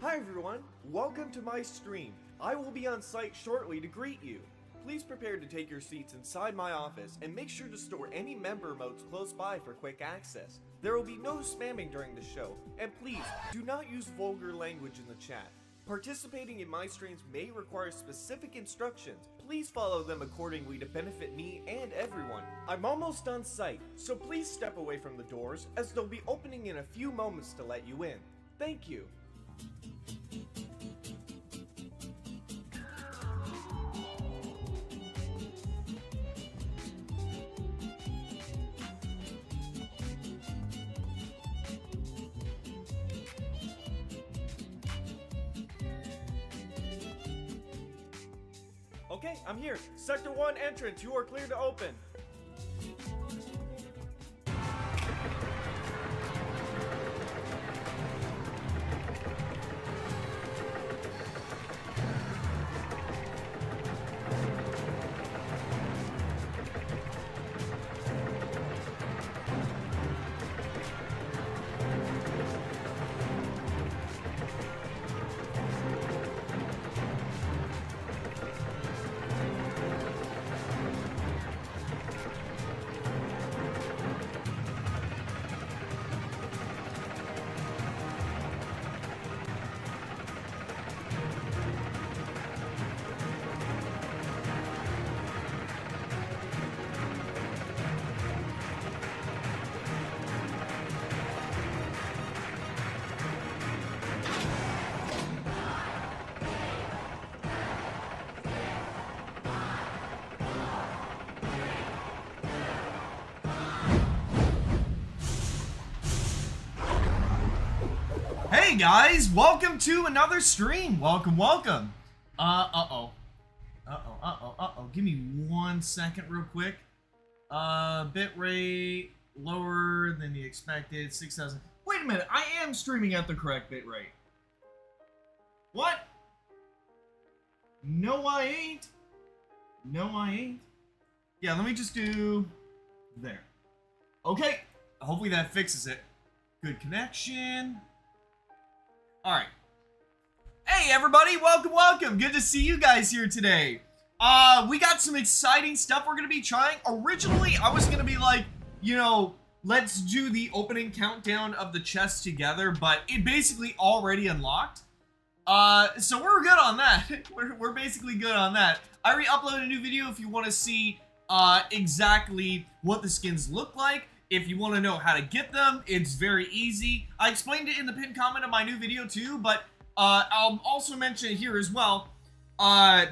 Hi everyone, welcome to my stream. I will be on site shortly to greet you. Please prepare to take your seats inside my office and make sure to store any member modes close by for quick access. There will be no spamming during the show, and please do not use vulgar language in the chat. Participating in my streams may require specific instructions. Please follow them accordingly to benefit me and everyone. I'm almost on site, so please step away from the doors as they'll be opening in a few moments to let you in. Thank you. Okay, I'm here. Sector 1 entrance, you are clear to open. Hey guys, welcome to another stream. Welcome. Uh-oh. Give me 1 second real quick. Bitrate lower than the expected, 6,000. Wait a minute, I am streaming at the correct bitrate. What? No, I ain't. Yeah, let me just do there. Okay, hopefully that fixes it. Good connection. Alright. Hey everybody, welcome. Good to see you guys here today. We got some exciting stuff we're gonna be trying. Originally, I was gonna be like, you know, let's do the opening countdown of the chest together, but it basically already unlocked. So we're good on that. we're basically good on that. I already uploaded a new video if you want to see exactly what the skins look like. If you want to know how to get them, it's very easy. I explained it in the pinned comment of my new video too, but I'll also mention it here as well.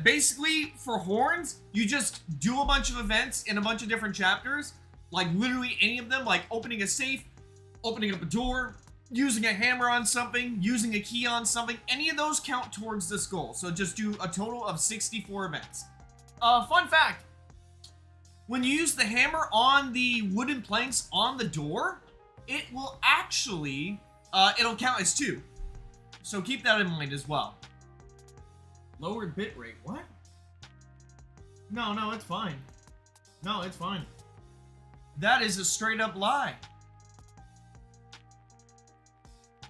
Basically, for horns, you just do a bunch of events in a bunch of different chapters. Like literally any of them, like opening a safe, opening up a door, using a hammer on something, using a key on something. Any of those count towards this goal. So just do a total of 64 events. Fun fact. When you use the hammer on the wooden planks on the door, it will actually, it'll count as 2. So keep that in mind as well. Lowered bitrate, what? No, it's fine. No, it's fine. That is a straight up lie.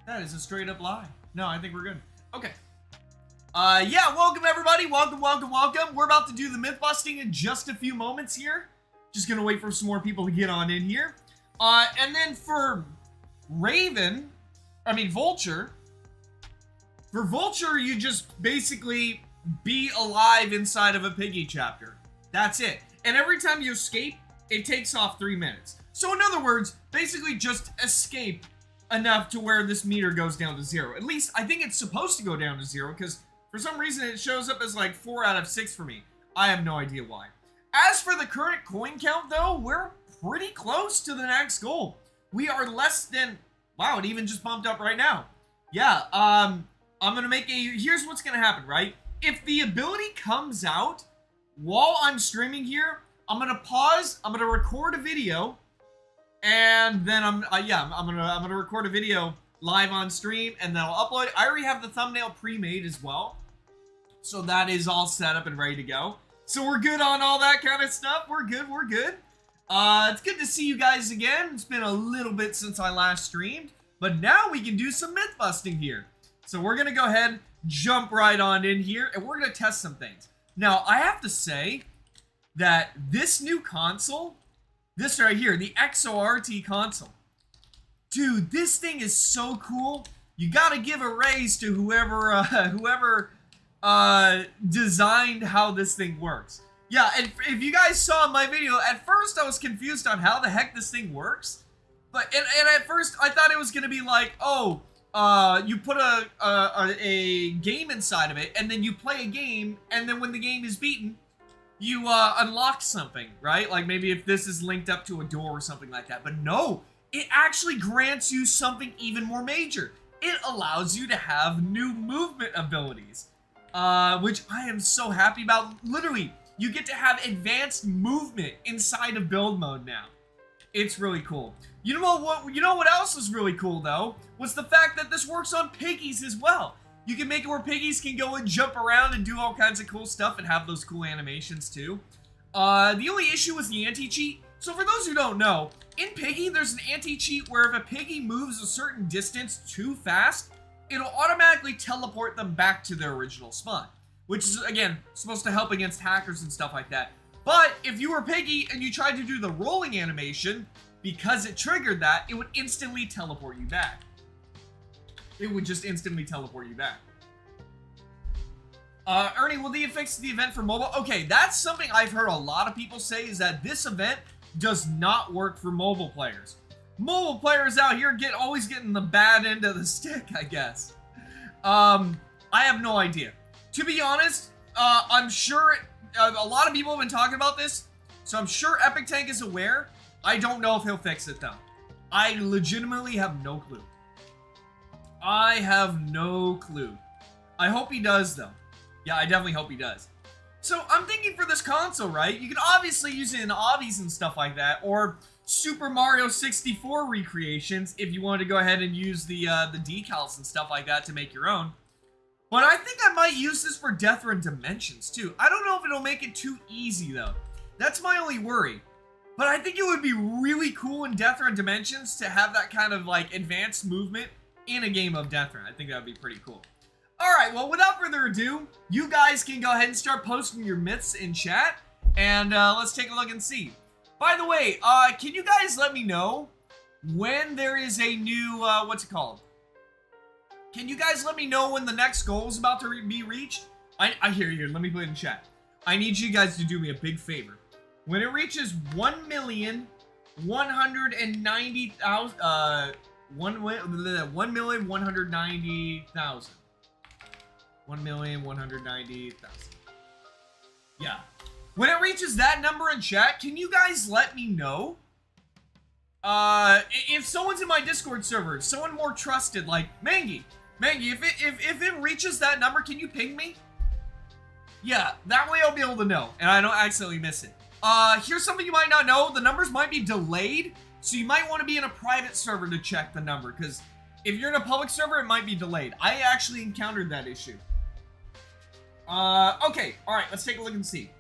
That is a straight up lie. No, I think we're good. Okay. Yeah, welcome everybody. Welcome. We're about to do the myth busting in just a few moments here. Just gonna wait for some more people to get on in here. And then for Vulture. For Vulture, you just basically be alive inside of a Piggy chapter. That's it. And every time you escape, it takes off 3 minutes. So in other words, basically just escape enough to where this meter goes down to 0. At least, I think it's supposed to go down to 0, because for some reason it shows up as like 4 out of 6 for me. I have no idea why. As for the current coin count, though, we're pretty close to the next goal. We are less than... Wow, it even just bumped up right now. Yeah, I'm gonna make a... Here's what's gonna happen, right? If the ability comes out while I'm streaming here, I'm gonna pause, I'm gonna record a video, and then I'm gonna record a video live on stream, and then I'll upload it. I already have the thumbnail pre-made as well, so that is all set up and ready to go. So we're good on all that kind of stuff. We're good. It's good to see you guys again. It's been a little bit since I last streamed, but now we can do some myth busting here. So we're going to go ahead, jump right on in here, and we're going to test some things. Now, I have to say that this new console, this right here, the XORT console, dude, this thing is so cool. You got to give a raise to whoever designed how this thing works. Yeah, and if you guys saw my video, at first I was confused on how the heck this thing works. But and at first I thought it was gonna be like, oh, you put a game inside of it, and then you play a game, and then when the game is beaten, you unlock something, right? Like maybe if this is linked up to a door or something like that. But no, it actually grants you something even more major. It allows you to have new movement abilities, which I am so happy about. Literally, you get to have advanced movement inside of build mode now. It's really cool. You know what else is really cool though? Was the fact that this works on piggies as well. You can make it where piggies can go and jump around and do all kinds of cool stuff and have those cool animations too. The only issue was the anti-cheat. So for those who don't know, in Piggy there's an anti-cheat where if a piggy moves a certain distance too fast, it'll automatically teleport them back to their original spawn. Which is, again, supposed to help against hackers and stuff like that. But if you were Piggy and you tried to do the rolling animation, because it triggered that, it would instantly teleport you back. It would just instantly teleport you back. Ernie, will they fix the event for mobile? Okay, that's something I've heard a lot of people say, is that this event does not work for mobile players. Mobile players out here always getting the bad end of the stick, I guess. I have no idea. To be honest, I'm sure a lot of people have been talking about this, so I'm sure Epic Tank is aware. I don't know if he'll fix it though. I legitimately have no clue. I have no clue. I hope he does though. Yeah, I definitely hope he does. So I'm thinking for this console, right? You can obviously use it in obbies and stuff like that, or Super Mario 64 recreations if you wanted to go ahead and use the decals and stuff like that to make your own. But I think I might use this for Death Run Dimensions too. I don't know if it'll make it too easy though. That's my only worry. But I think it would be really cool in Death Run Dimensions to have that kind of like advanced movement in a game of Death Run. I think that would be pretty cool. Alright, well without further ado, you guys can go ahead and start posting your myths in chat. And let's take a look and see. By the way, can you guys let me know when there is a new, what's it called? Can you guys let me know when the next goal is about to be reached? I hear you. Let me put it in chat. I need you guys to do me a big favor. When it reaches 1,190,000, 1,190,000. Yeah. When it reaches that number in chat, can you guys let me know? If someone's in my Discord server, someone more trusted, like Mangy, if it reaches that number, can you ping me? Yeah, that way I'll be able to know, and I don't accidentally miss it. Here's something you might not know. The numbers might be delayed, so you might want to be in a private server to check the number, because if you're in a public server, it might be delayed. I actually encountered that issue. Okay, alright, let's take a look and see.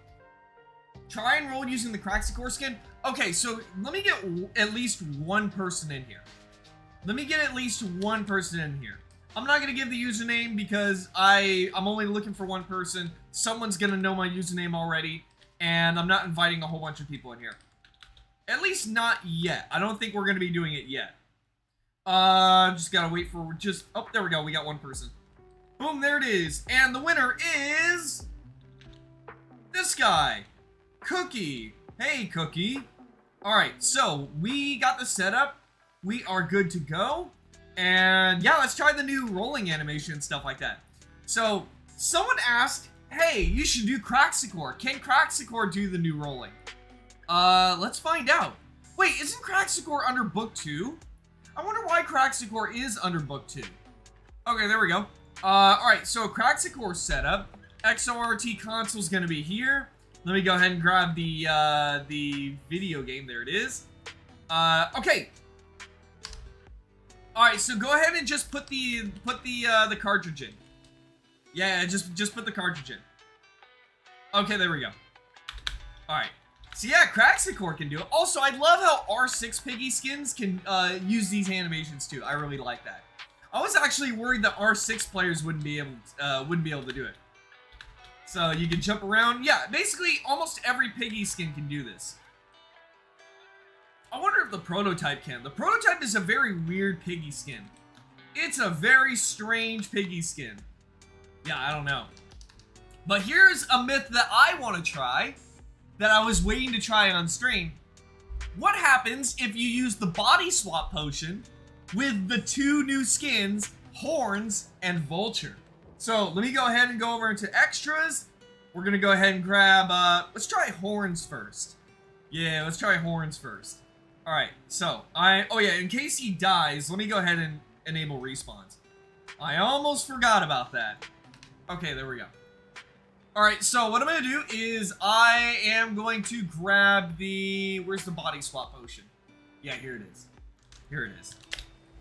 Try and roll using the Craxicore skin. Okay, so let me get at least one person in here. I'm not going to give the username because I'm only looking for one person. Someone's going to know my username already, and I'm not inviting a whole bunch of people in here. At least not yet. I don't think we're going to be doing it yet. Just got to wait for oh, there we go. We got one person. Boom, there it is. And the winner is this guy, Cookie. Hey, Cookie. Alright, so we got the setup. We are good to go. And yeah, let's try the new rolling animation and stuff like that. So, someone asked, hey, you should do Craxicore. Can Craxicore do the new rolling? Let's find out. Wait, isn't Craxicore under Book 2? I wonder why Craxicore is under Book 2. Okay, there we go. Alright, so Craxicore setup. XORT console's gonna be here. Let me go ahead and grab the video game. There it is. Okay. All right, so go ahead and just put the cartridge in. Yeah, just put the cartridge in. Okay, there we go. All right. So yeah, Craxicore can do it. Also, I love how R6 Piggy skins can use these animations too. I really like that. I was actually worried that R6 players wouldn't be able to do it. So you can jump around. Yeah, basically almost every Piggy skin can do this. I wonder if the prototype can. The prototype is a very weird Piggy skin. It's a very strange Piggy skin. Yeah, I don't know. But here's a myth that I want to try, that I was waiting to try on stream. What happens if you use the body swap potion with the 2 new skins, Horns and Vulture? So let me go ahead and go over into extras. We're going to go ahead and grab, let's try Horns first. Yeah, let's try Horns first. Alright, so, oh yeah, in case he dies, let me go ahead and enable respawns. I almost forgot about that. Okay, there we go. Alright, so what I'm going to do is I am going to grab the, where's the body swap potion? Yeah, here it is. Here it is.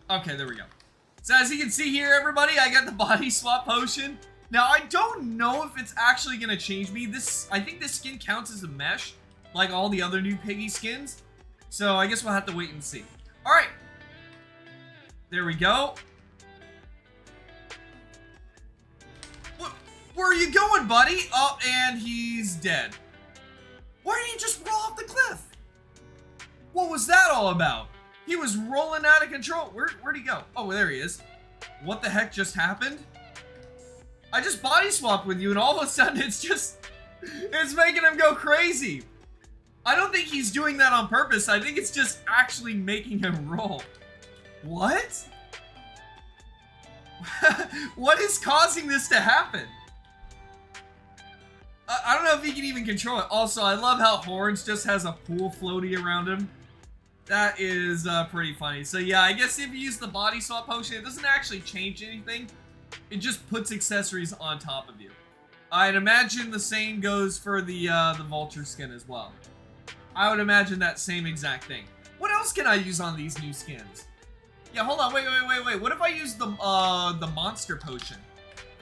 Okay, there we go. So as you can see here, everybody, I got the body swap potion. Now, I don't know if it's actually going to change me. I think this skin counts as a mesh, like all the other new Piggy skins. So I guess we'll have to wait and see. Alright. There we go. Where are you going, buddy? Oh, and he's dead. Why didn't he just roll off the cliff? What was that all about? He was rolling out of control. Where'd he go? Oh, there he is. What the heck just happened? I just body swapped with you, and all of a sudden it's making him go crazy. I don't think he's doing that on purpose. I think it's just actually making him roll. What? What is causing this to happen? I don't know if he can even control it. Also, I love how Horns just has a pool floaty around him. That is pretty funny. So yeah, I guess if you use the body swap potion, it doesn't actually change anything. It just puts accessories on top of you. I'd imagine the same goes for the Vulture skin as well. I would imagine that same exact thing. What else can I use on these new skins? Yeah, hold on, wait. What if I use the monster potion?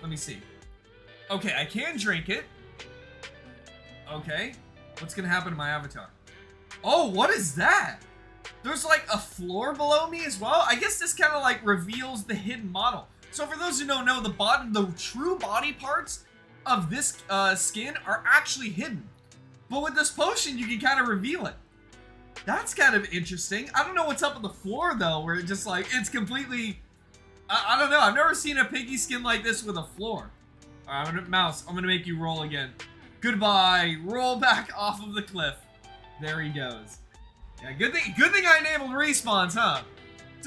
Let me see. Okay, I can drink it. Okay, what's gonna happen to my avatar? Oh, what is that? There's like a floor below me as well. I guess this kind of like reveals the hidden model. So for those who don't know, the true body parts of this skin are actually hidden. But with this potion, you can kind of reveal it. That's kind of interesting. I don't know what's up with the floor though, where it just like, it's completely, I don't know. I've never seen a Piggy skin like this with a floor. All right, Mouse, I'm gonna make you roll again. Goodbye. Roll back off of the cliff. There he goes. Yeah, good thing I enabled respawns, huh? It's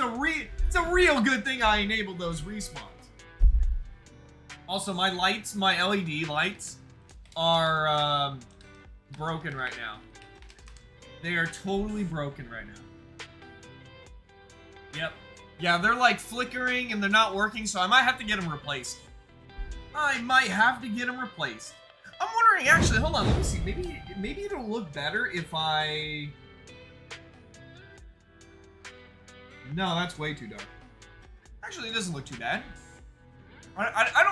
a real good thing I enabled those respawns. Also, my lights, my LED lights, are broken right now. They are totally broken right now. Yep. Yeah, they're like flickering and they're not working, so I might have to get them replaced. I'm wondering, actually, hold on, let me see. Maybe it'll look better if I... No, that's way too dark. Actually, it doesn't look too bad. I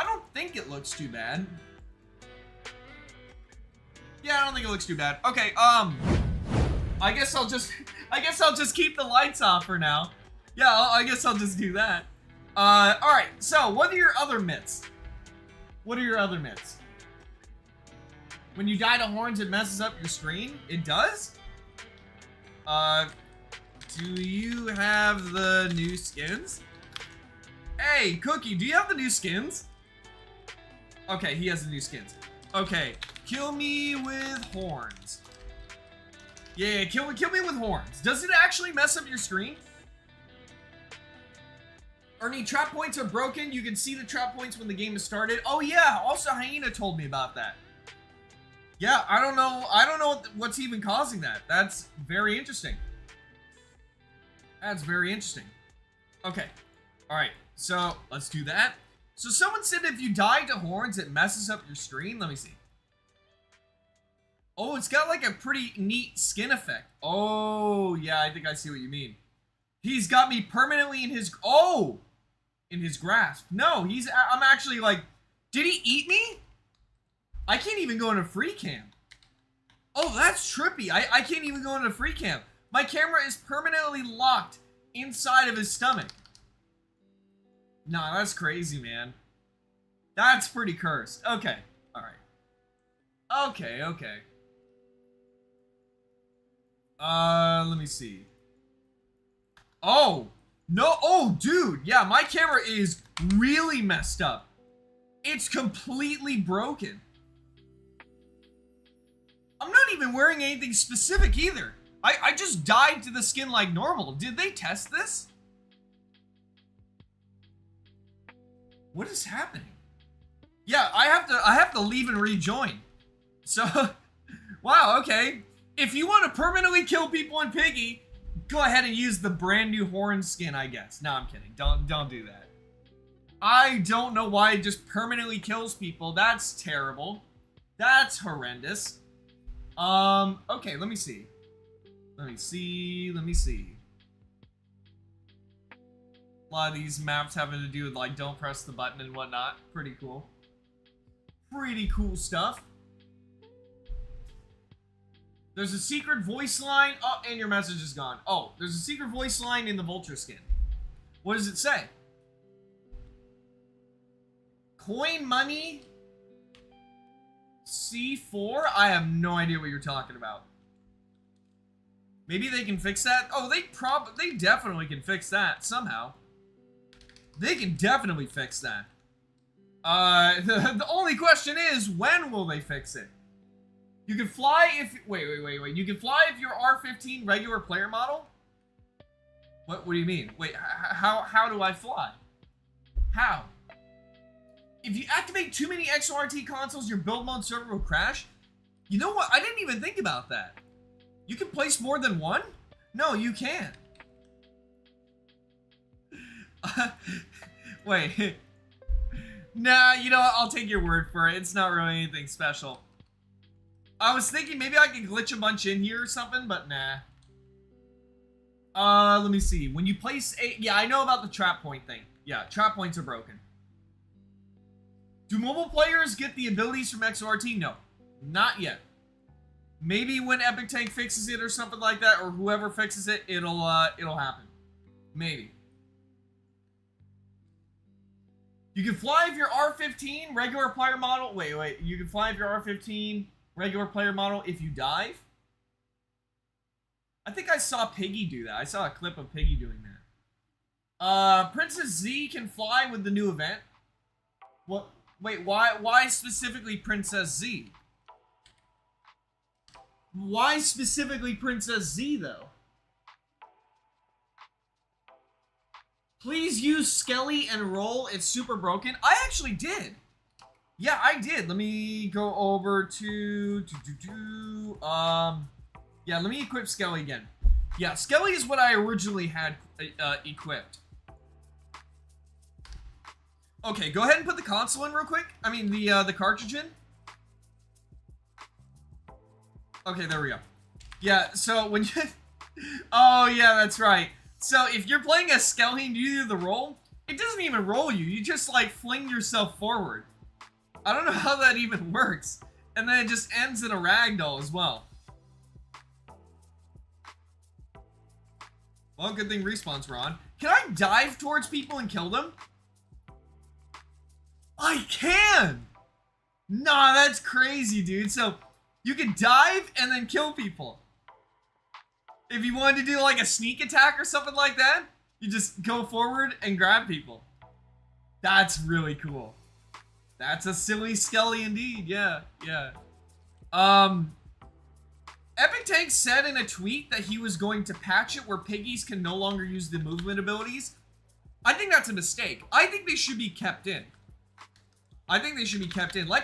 don't think it looks too bad. Yeah, I don't think it looks too bad. Okay, I guess I'll just keep the lights off for now. Yeah, I guess I'll just do that. Alright, so what are your other myths? When you die to Horns, it messes up your screen? It does? Do you have the new skins? Hey, Cookie, do you have the new skins? Okay, he has the new skins. Okay, kill me with Horns. Yeah, kill me with Horns. Does it actually mess up your screen? Ernie, trap points are broken. You can see the trap points when the game is started. Oh yeah, also Hyena told me about that. Yeah, I don't know what's even causing that. That's very interesting. That's very interesting. Okay. Alright, so let's do that. So someone said if you die to Horns, it messes up your screen. Let me see. Oh, it's got like a pretty neat skin effect. Oh, yeah, I think I see what you mean. He's got me permanently in his... Oh! In his grasp. No, I'm actually like... Did he eat me? I can't even go into free cam. Oh, that's trippy. I can't even go into free cam. My camera is permanently locked inside of his stomach. Nah, that's crazy, man. That's pretty cursed. Okay. Alright. Okay. Let me see. Oh! No, oh, dude! Yeah, my camera is really messed up. It's completely broken. I'm not even wearing anything specific either. I just dyed to the skin like normal. Did they test this? What is happening? Yeah, I have to leave and rejoin. So, wow, okay. If you want to permanently kill people in Piggy, go ahead and use the brand new horn skin, I guess. No, I'm kidding. Don't do that. I don't know why it just permanently kills people. That's terrible. That's horrendous. Okay, let me see. Let me see. A lot of these maps having to do with, like, don't press the button and whatnot. Pretty cool. Pretty cool stuff. There's a secret voice line. Oh, and your message is gone. Oh, there's a secret voice line in the vulture skin. What does it say? Coin money C4? I have no idea what you're talking about. Maybe they can fix that? Oh, they definitely can fix that somehow. They can definitely fix that. The only question is, when will they fix it? You can fly if... Wait. You can fly if you're R15 regular player model? What do you mean? Wait, how do I fly? How? If you activate too many XRT consoles, your build mode server will crash? You know what? I didn't even think about that. You can place more than one? No, you can't. Wait. Nah, you know what? I'll take your word for it. It's not really anything special. I was thinking maybe I could glitch a bunch in here or something, but nah. Let me see. When you place a... Yeah, I know about the trap point thing. Yeah, trap points are broken. Do mobile players get the abilities from XRT? No. Not yet. Maybe when Epic Tank fixes it or something like that, or whoever fixes it, it'll happen. Maybe. You can fly if you're R15, regular player model. Wait. You can fly if you're R15, regular player model if you dive? I think I saw Piggy do that. I saw a clip of Piggy doing that. Princess Z can fly with the new event. What? Wait, why specifically Princess Z? Why specifically Princess Z, though? Please use Skelly and roll. It's super broken. I actually did. Yeah, I did. Let me go over to... Yeah, let me equip Skelly again. Yeah, Skelly is what I originally had equipped. Okay, go ahead and put the console in real quick. I mean, the cartridge in. Okay, there we go. Yeah, so when you... Oh, yeah, that's right. So if you're playing as Skelly and you do the roll, it doesn't even roll you. You just, like, fling yourself forward. I don't know how that even works. And then it just ends in a ragdoll as well. Well, good thing respawns were on. Can I dive towards people and kill them? I can! Nah, that's crazy, dude. So, you can dive and then kill people. If you wanted to do like a sneak attack or something like that, you just go forward and grab people. That's really cool. That's a silly Skelly indeed, yeah. Epic Tank said in a tweet that he was going to patch it where Piggies can no longer use the movement abilities. I think that's a mistake. I think they should be kept in. Like,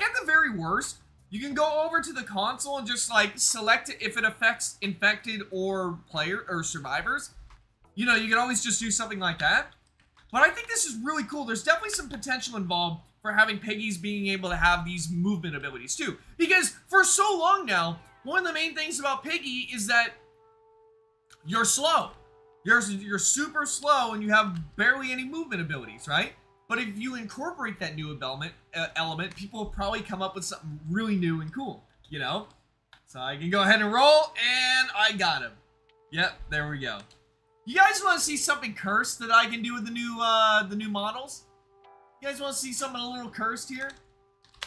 at the very worst, you can go over to the console and just, like, select it if it affects infected or player or survivors. You know, you can always just do something like that. But I think this is really cool. There's definitely some potential involved for having Piggies being able to have these movement abilities, too. Because for so long now, one of the main things about Piggy is that you're slow. You're super slow and you have barely any movement abilities, right? But if you incorporate that new element, people will probably come up with something really new and cool, you know? So I can go ahead and roll, and I got him. Yep, there we go. You guys want to see something cursed that I can do with the new models? You guys want to see something a little cursed here?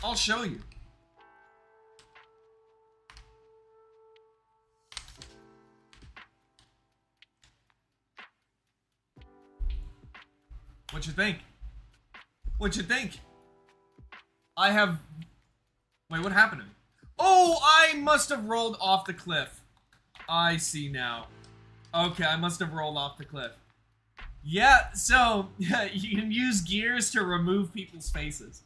I'll show you. What you think? What you think? I have... Wait, what happened to me? Oh, I must have rolled off the cliff. I see now. Okay, I must have rolled off the cliff. Yeah, so you can use gears to remove people's faces.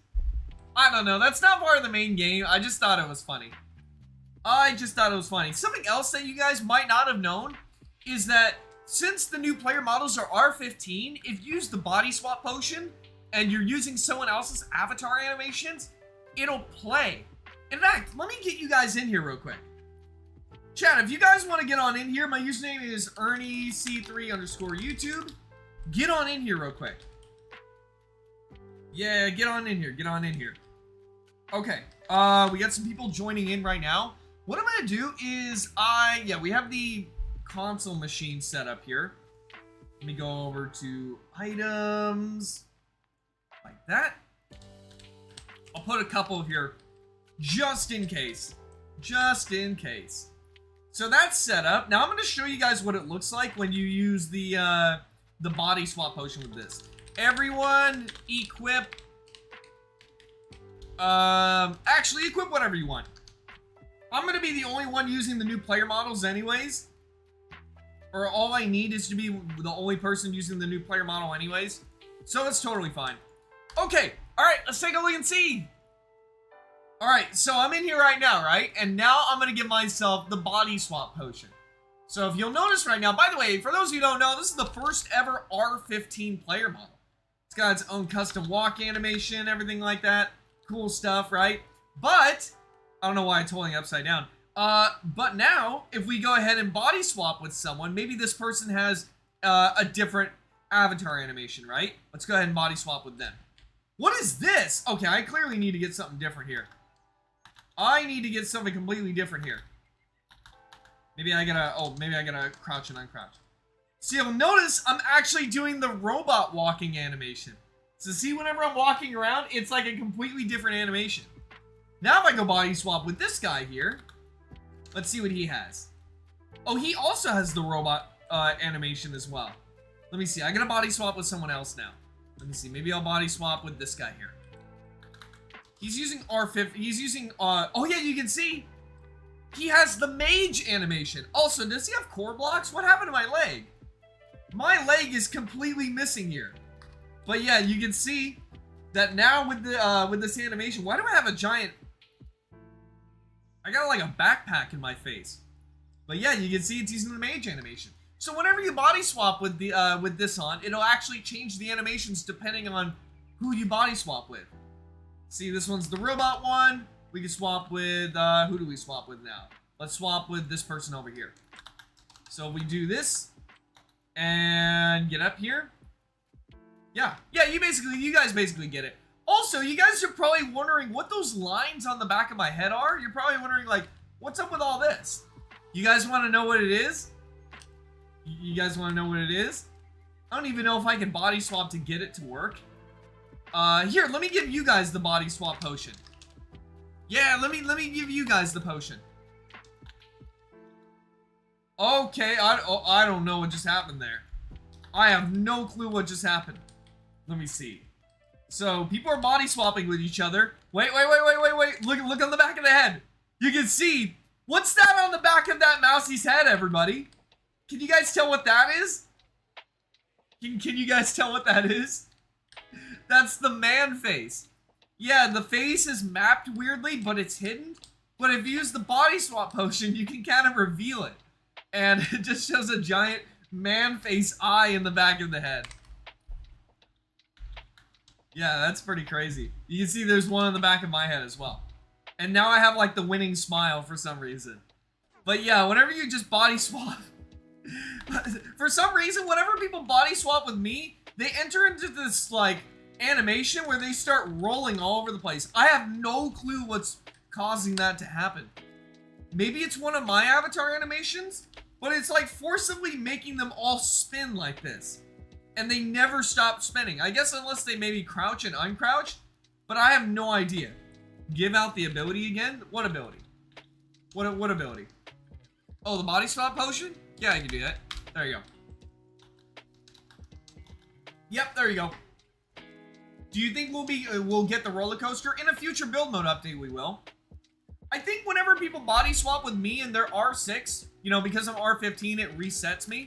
I don't know, that's not part of the main game. I just thought it was funny. Something else that you guys might not have known is that since the new player models are R15, if you use the body swap potion and you're using someone else's avatar animations, it'll play. In fact, let me get you guys in here real quick. Chat, if you guys want to get on in here, my username is ErnieC3_YouTube. Get on in here real quick. Yeah, get on in here. Okay, we got some people joining in right now. What I'm gonna do is we have the console machine set up here. Let me go over to items, like that. I'll put a couple here, just in case. So that's set up. Now I'm gonna show you guys what it looks like when you use the body swap potion with this. Everyone equip, actually equip whatever you want. I'm gonna be the only one using the new player models anyways. Or all I need is to be the only person using the new player model anyways. So it's totally fine. Okay, alright, let's take a look and see. Alright, so I'm in here right now, right? And now I'm gonna give myself the body swap potion. So if you'll notice right now, by the way, for those of you who don't know, this is the first ever R15 player model. It's got its own custom walk animation, everything like that. Cool stuff, right? But, I don't know why I totally upside down. But now, if we go ahead and body swap with someone, maybe this person has a different avatar animation, right? Let's go ahead and body swap with them. What is this? Okay, I clearly need to get something different here. I need to get something completely different here. Maybe I gotta crouch and uncrouch. So you'll notice I'm actually doing the robot walking animation. So see, whenever I'm walking around, it's like a completely different animation. Now if I go body swap with this guy here, let's see what he has. Oh, he also has the robot animation as well. Let me see, I gotta body swap with someone else now. Let me see, maybe I'll body swap with this guy here. He's using R50, he's using, oh yeah, you can see, he has the mage animation. Also, does he have core blocks? What happened to my leg? My leg is completely missing here. But yeah, you can see that now with the with this animation. Why do I have a giant? I got like a backpack in my face. But yeah, you can see it's using the mage animation. So whenever you body swap with the with this on, it'll actually change the animations depending on who you body swap with. See, this one's the robot one. We can swap with, who do we swap with now? Let's swap with this person over here. So we do this, and get up here. Yeah, you guys basically get it. Also, you guys are probably wondering what those lines on the back of my head are. You're probably wondering, like, what's up with all this? You guys want to know what it is? You guys want to know what it is? I don't even know if I can body swap to get it to work. Here, let me give you guys the body swap potion. Yeah, let me give you guys the potion. Okay, I don't know what just happened there. I have no clue what just happened. Let me see. So, people are body swapping with each other. Wait. Look on the back of the head. You can see, what's that on the back of that mousie's head, everybody? Can you guys tell what that is? Can you guys tell what that is? That's the man face. Yeah, the face is mapped weirdly, but it's hidden. But if you use the body swap potion, you can kind of reveal it. And it just shows a giant man face eye in the back of the head. Yeah, that's pretty crazy. You can see there's one on the back of my head as well. And now I have like the winning smile for some reason. But yeah, whenever you just body swap, for some reason, whenever people body swap with me, they enter into this like animation where they start rolling all over the place. I have no clue what's causing that to happen. Maybe it's one of my avatar animations, but it's like forcibly making them all spin like this. And they never stop spinning. I guess unless they maybe crouch and uncrouch. But I have no idea. Give out the ability again? What ability? What ability? Oh, the body swap potion? Yeah, I can do that. There you go. Yep, there you go. Do you think we'll get the roller coaster? In a future build mode update, we will. I think whenever people body swap with me and they're R6, you know, because I'm R15, it resets me.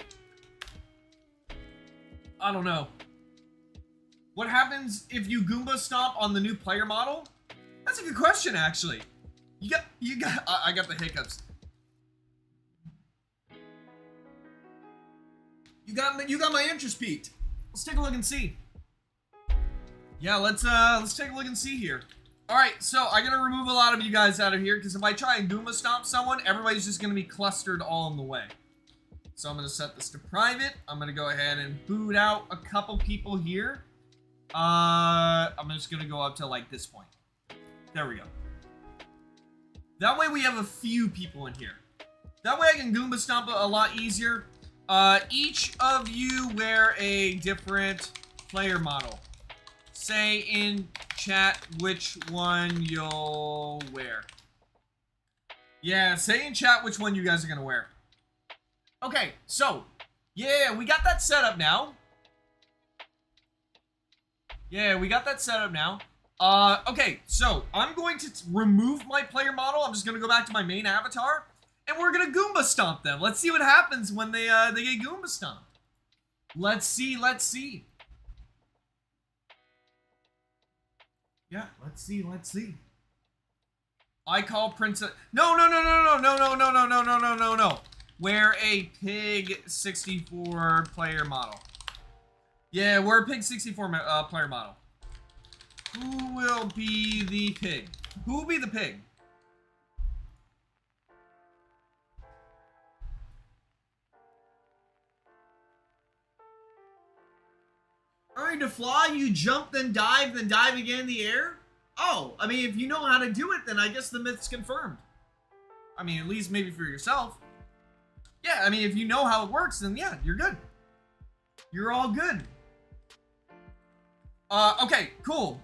I don't know. What happens if you Goomba stomp on the new player model? That's a good question, actually. I got the hiccups. You got my interest peaked. Let's take a look and see. Yeah, let's take a look and see here. All right, so I'm gonna remove a lot of you guys out of here because if I try and Goomba stomp someone, everybody's just gonna be clustered all in the way. So I'm gonna set this to private. I'm gonna go ahead and boot out a couple people here. I'm just gonna go up to like this point. There we go. That way we have a few people in here. That way I can Goomba stomp a lot easier. Each of you wear a different player model. Say in chat which one you'll wear. Yeah, say in chat which one you guys are gonna wear. Okay, so, yeah, we got that set up now. Yeah, we got that set up now. Okay, so I'm going to remove my player model. I'm just gonna go back to my main avatar, and we're gonna Goomba stomp them. Let's see what happens when they get Goomba stomped. Let's see. Yeah, let's see. I call Princess. No. Wear a Pig 64 player model. Yeah, we're a Pig 64 player model. Who will be the pig? Who will be the pig? Alright, to fly, you jump, then dive again in the air? Oh, I mean, if you know how to do it, then I guess the myth's confirmed. I mean, at least maybe for yourself. Yeah, I mean, if you know how it works, then yeah, you're good. You're all good. Okay, cool.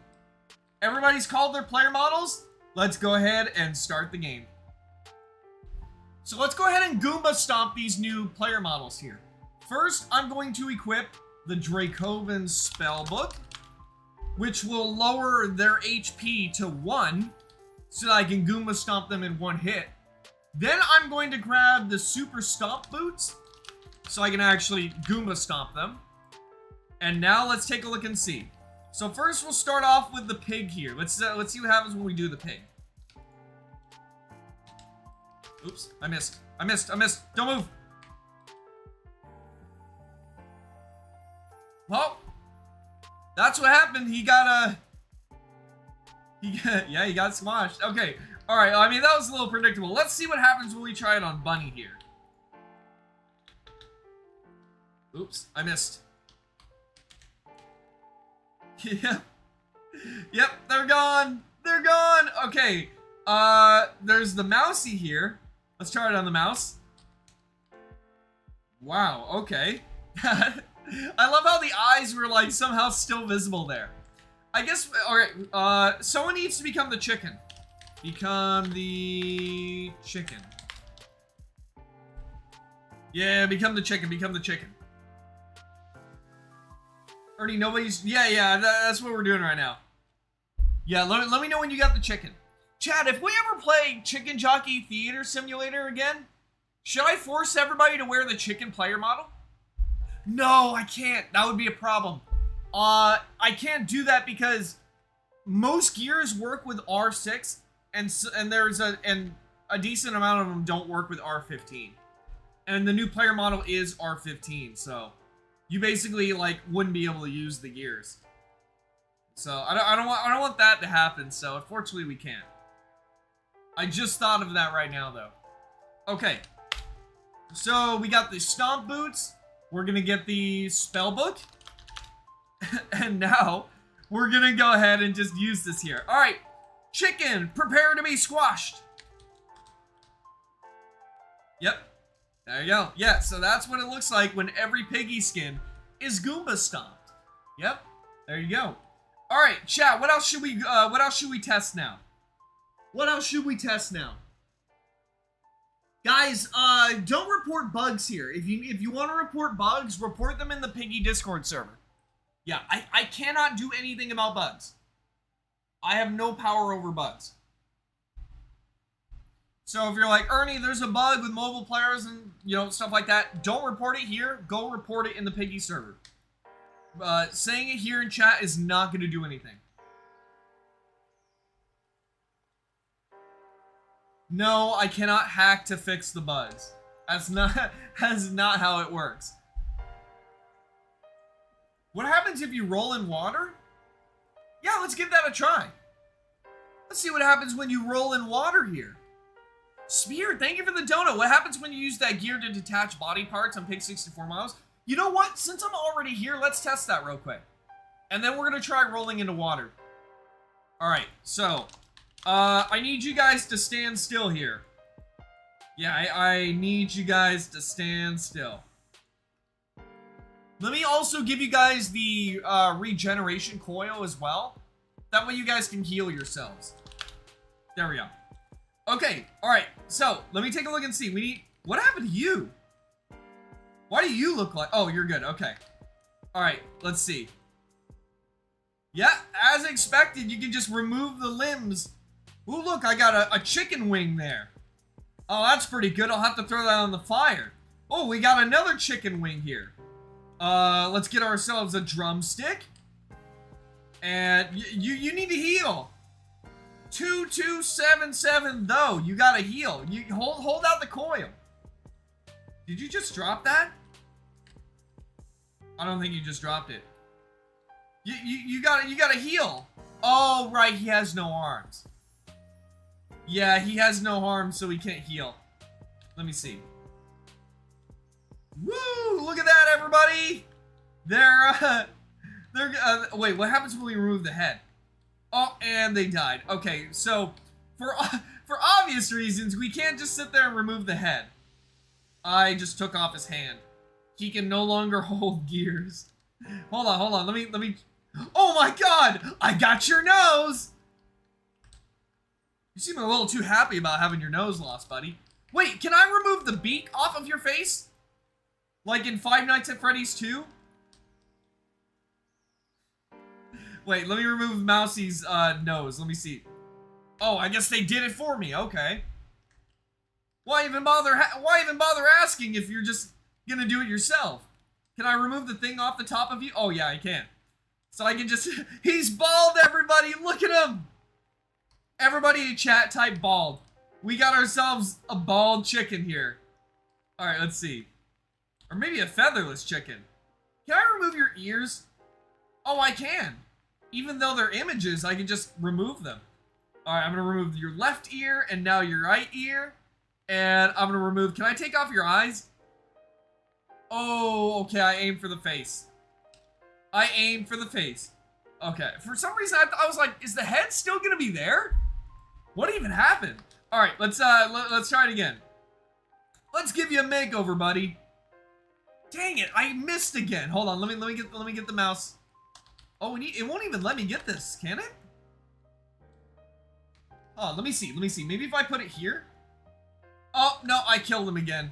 Everybody's called their player models. Let's go ahead and start the game. So let's go ahead and Goomba stomp these new player models here. First, I'm going to equip the Dracovan Spellbook, which will lower their HP to 1, so that I can Goomba stomp them in one hit. Then I'm going to grab the Super Stomp Boots, so I can actually Goomba stomp them. And now let's take a look and see. So first we'll start off with the pig here. Let's see what happens when we do the pig. Oops, I missed. Don't move. Well, that's what happened. He got squashed. Okay, all right. I mean, that was a little predictable. Let's see what happens when we try it on Bunny here. Oops, I missed. Yep, they're gone. Okay, there's the mousey here. Let's try it on the mouse. Wow, okay. I love how the eyes were like somehow still visible there. I guess, alright, someone needs to become the chicken. Become the chicken. Yeah, become the chicken. Ernie, nobody's... Yeah, that's what we're doing right now. Yeah, let me know when you got the chicken. Chad, if we ever play Chicken Jockey Theater Simulator again, should I force everybody to wear the chicken player model? No, I can't. That would be a problem. I can't do that because most gears work with R6, and there's a decent amount of them don't work with R15. And the new player model is R15, so... you basically like wouldn't be able to use the gears. So I don't want that to happen. So unfortunately we can't. I just thought of that right now though. Okay. So we got the stomp boots. We're gonna get the spell book. And now we're gonna go ahead and just use this here. All right, chicken, prepare to be squashed. Yep. There you go. Yeah, so that's what it looks like when every Piggy skin is Goomba stomped. Yep, there you go. All right, chat. What else should we test now? What else should we test now? Guys, don't report bugs here. If you want to report bugs, report them in the Piggy Discord server. Yeah, I cannot do anything about bugs. I have no power over bugs. So if you're like, Ernie, there's a bug with mobile players and, you know, stuff like that, don't report it here. Go report it in the Piggy server. Saying it here in chat is not going to do anything. No, I cannot hack to fix the bugs. That's not how it works. What happens if you roll in water? Yeah, let's give that a try. Let's see what happens when you roll in water here. Spear, thank you for the donut. What happens when you use that gear to detach body parts on Pig 64 Miles? You know what? Since I'm already here, let's test that real quick. And then we're going to try rolling into water. Alright, so, I need you guys to stand still here. Yeah, I need you guys to stand still. Let me also give you guys the regeneration coil as well. That way you guys can heal yourselves. There we go. Okay, alright, so let me take a look and see. We need... What happened to you? Why do you look like... Oh, you're good, okay. Alright, let's see. Yeah, as expected, you can just remove the limbs. Ooh, look, I got a chicken wing there. Oh, that's pretty good. I'll have to throw that on the fire. Oh, we got another chicken wing here. Let's get ourselves a drumstick. And you need to heal. 2277 though. You gotta heal. You hold out the coil. Did you just drop that? I don't think you just dropped it. You gotta heal. Oh right, he has no arms. Yeah, he has no arms, so he can't heal. Let me see. Woo! Look at that, everybody. Wait, what happens when we remove the head? Oh, and they died. Okay, so for obvious reasons, we can't just sit there and remove the head. I just took off his hand. He can no longer hold gears. Hold on. Let me. Oh my God! I got your nose. You seem a little too happy about having your nose lost, buddy. Wait, can I remove the beak off of your face? Like in Five Nights at Freddy's 2? Wait, let me remove Mousie's nose. Let me see. Oh, I guess they did it for me. Okay. Why even bother asking if you're just gonna do it yourself? Can I remove the thing off the top of you? Oh yeah, I can. So I can just... He's bald, everybody! Look at him! Everybody in chat type bald. We got ourselves a bald chicken here. Alright, let's see. Or maybe a featherless chicken. Can I remove your ears? Oh, I can. Even though they're images, I can just remove them. Alright, I'm gonna remove your left ear and now your right ear. And I'm gonna remove... Can I take off your eyes? Oh, okay, I aimed for the face. I aimed for the face. Okay, for some reason I was like, is the head still gonna be there? What even happened? Alright, let's try it again. Let's give you a makeover, buddy. Dang it, I missed again. Hold on, let me get the mouse. Oh, it won't even let me get this, can it? Oh, let me see. Maybe if I put it here? Oh, no, I killed him again.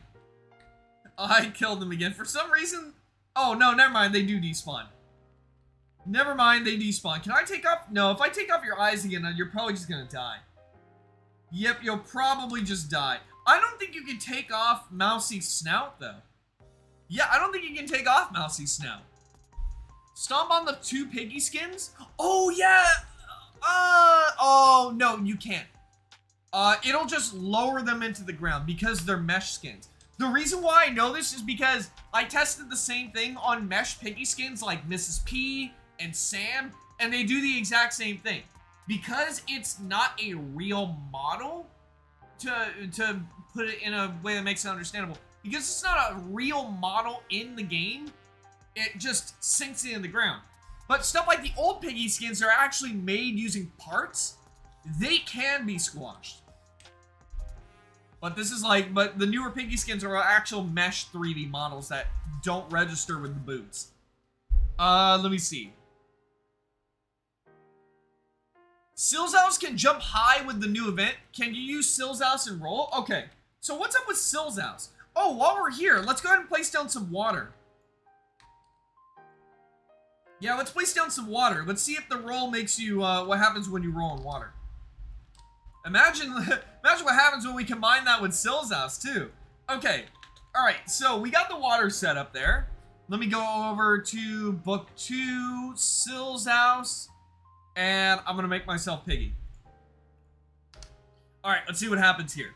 I killed him again. For some reason... Oh, no, never mind. They do despawn. Never mind, they despawn. Can I take off... No, if I take off your eyes again, you're probably just gonna die. Yep, you'll probably just die. I don't think you can take off Mousie's snout, though. Yeah, I don't think you can take off Mousie's snout. Stomp on the 2 Piggy skins? Oh, yeah! Oh, no, you can't. It'll just lower them into the ground because they're mesh skins. The reason why I know this is because I tested the same thing on mesh Piggy skins like Mrs. P and Sam, and they do the exact same thing. Because it's not a real model, to put it in a way that makes it understandable, because it's not a real model in the game, it just sinks into the ground. But stuff like the old Piggy skins are actually made using parts. They can be squashed. But the newer Piggy skins are actual mesh 3D models that don't register with the boots. Let me see. Silshouse can jump high with the new event. Can you use Silshouse and roll? Okay. So what's up with Silshouse? Oh, while we're here, let's go ahead and place down some water. Yeah, let's place down some water. Let's see if the roll makes you, what happens when you roll in water. Imagine what happens when we combine that with Silshouse, too. Okay. Alright, so we got the water set up there. Let me go over to book 2, Silshouse, and I'm going to make myself Piggy. Alright, let's see what happens here.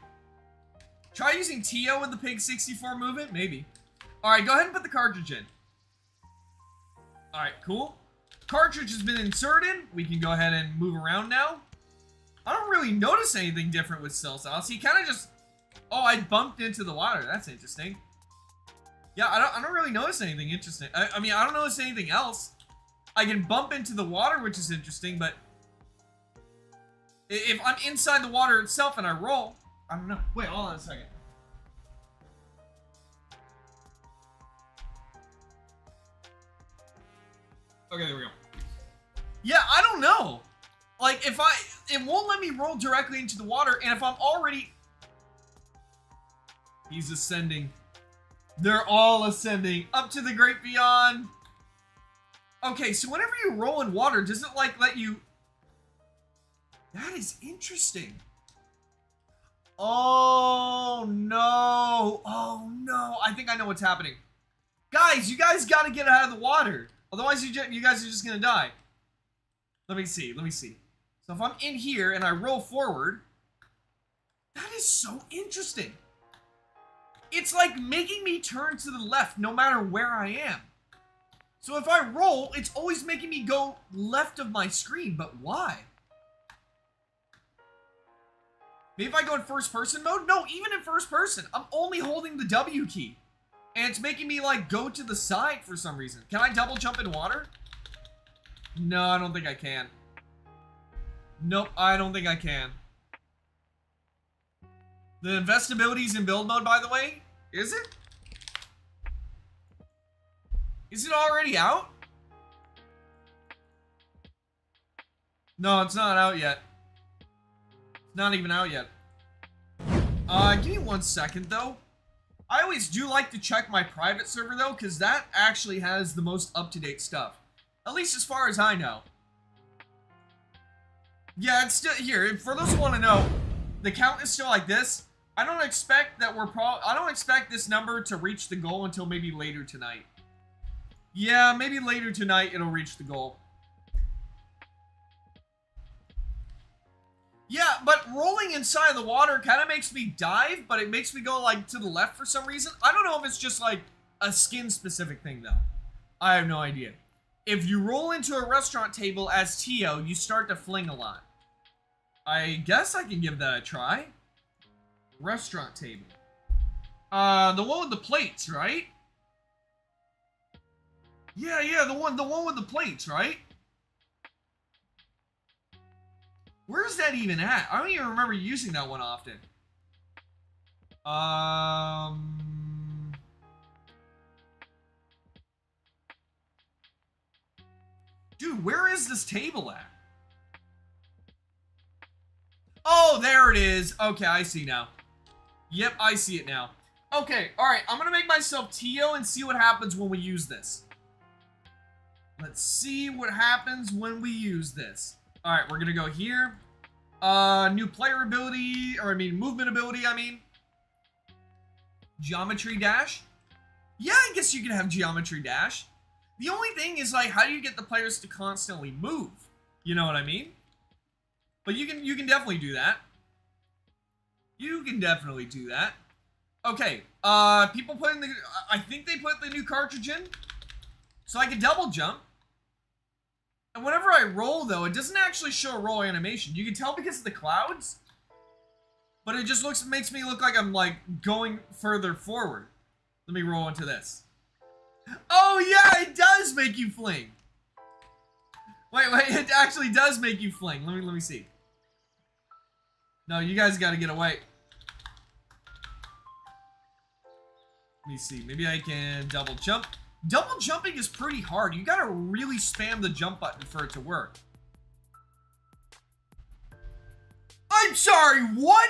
Try using Tio with the Pig 64 movement? Maybe. Alright, go ahead and put the cartridge in. Alright, cool. Cartridge has been inserted. We can go ahead and move around now. I don't really notice anything different with Silshouse. He kind of just... Oh, I bumped into the water. That's interesting. Yeah, I don't really notice anything interesting. I mean, I don't notice anything else. I can bump into the water, which is interesting, but... If I'm inside the water itself and I roll... I don't know. Wait, hold on a second. Okay, there we go. Yeah, I don't know. Like, if it won't let me roll directly into the water, and if I'm already... He's ascending. They're all ascending up to the great beyond. Okay, so whenever you roll in water, does it, like, let you... That is interesting. Oh, no. Oh, no. I think I know what's happening. Guys, you guys gotta get out of the water. Otherwise, you guys are just gonna die. Let me see. Let me see. So if I'm in here and I roll forward, that is so interesting. It's like making me turn to the left no matter where I am. So if I roll, it's always making me go left of my screen, but why? Maybe if I go in first person mode? No, even in first person, I'm only holding the W key. And it's making me, like, go to the side for some reason. Can I double jump in water? No, I don't think I can. Nope, I don't think I can. The investability is in build mode, by the way. Is it? Is it already out? No, it's not out yet. It's not even out yet. Give me 1 second, though. I always do like to check my private server, though, because that actually has the most up-to-date stuff. At least as far as I know. Yeah, it's still here. For those who want to know, the count is still like this. I don't expect that I don't expect this number to reach the goal until maybe later tonight. Yeah, maybe later tonight it'll reach the goal. Yeah, but rolling inside the water kind of makes me dive, but it makes me go, like, to the left for some reason. I don't know if it's just, like, a skin-specific thing, though. I have no idea. If you roll into a restaurant table as Tio, you start to fling a lot. I guess I can give that a try. Restaurant table. The one with the plates, right? Yeah, the one with the plates, right? Where's that even at? I don't even remember using that one often. Dude, where is this table at? Oh, there it is. Okay, I see now. Yep, I see it now. Okay, alright, I'm gonna make myself Tio and see what happens when we use this. Let's see what happens when we use this. Alright, we're gonna go here. New player ability, or I mean, movement ability, I mean. Geometry dash. Yeah, I guess you can have geometry dash. The only thing is, like, how do you get the players to constantly move? You know what I mean? But you can definitely do that. You can definitely do that. Okay, people put in the, I think they put the new cartridge in. So I can double jump. And whenever I roll, though, it doesn't actually show a roll animation. You can tell because of the clouds. But it just makes me look like I'm, like, going further forward. Let me roll into this. Oh, yeah, it does make you fling. Wait, it actually does make you fling. Let me see. No, you guys gotta get away. Let me see. Maybe I can double jump. double jumping is pretty hard. You gotta really spam the jump button for it to work. I'm sorry, what?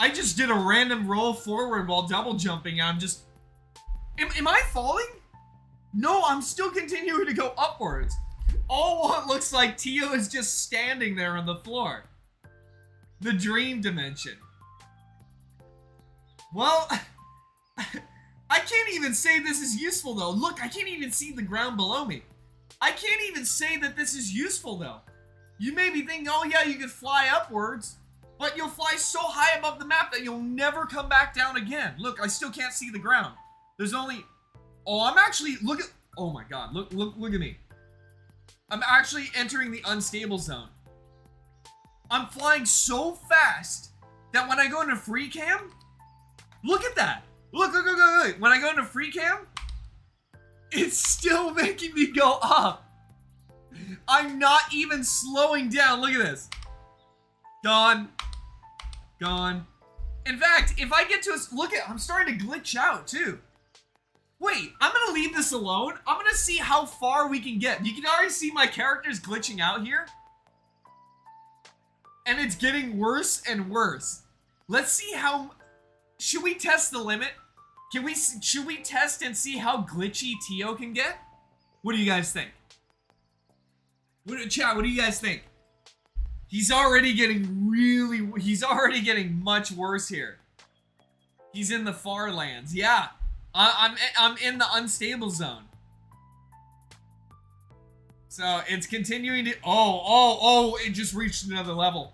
I just did a random roll forward while double jumping. I'm just... Am I falling? No, I'm still continuing to go upwards. All what looks like Tio is just standing there on the floor. The dream dimension. Well, I can't even say this is useful though. Look, I can't even see the ground below me. I can't even say that this is useful though. You may be thinking, oh yeah, you could fly upwards, but you'll fly so high above the map that you'll never come back down again. Look, I still can't see the ground. There's only... Oh, I'm actually... Look at... Oh my god, look at me. I'm actually entering the unstable zone. I'm flying so fast that when I go into free cam... Look at that! Look. When I go into free cam, it's still making me go up. I'm not even slowing down. Look at this. Gone. In fact, if I get to a... Look at... I'm starting to glitch out, too. Wait, I'm gonna leave this alone. I'm gonna see how far we can get. You can already see my characters glitching out here. And it's getting worse and worse. Let's see how... Should we test the limit? Should we test and see how glitchy Tio can get? What do you guys think? Chat, what do you guys think? He's already getting he's already getting much worse here. He's in the far lands. Yeah. I'm in the unstable zone. So it's continuing to... Oh, it just reached another level.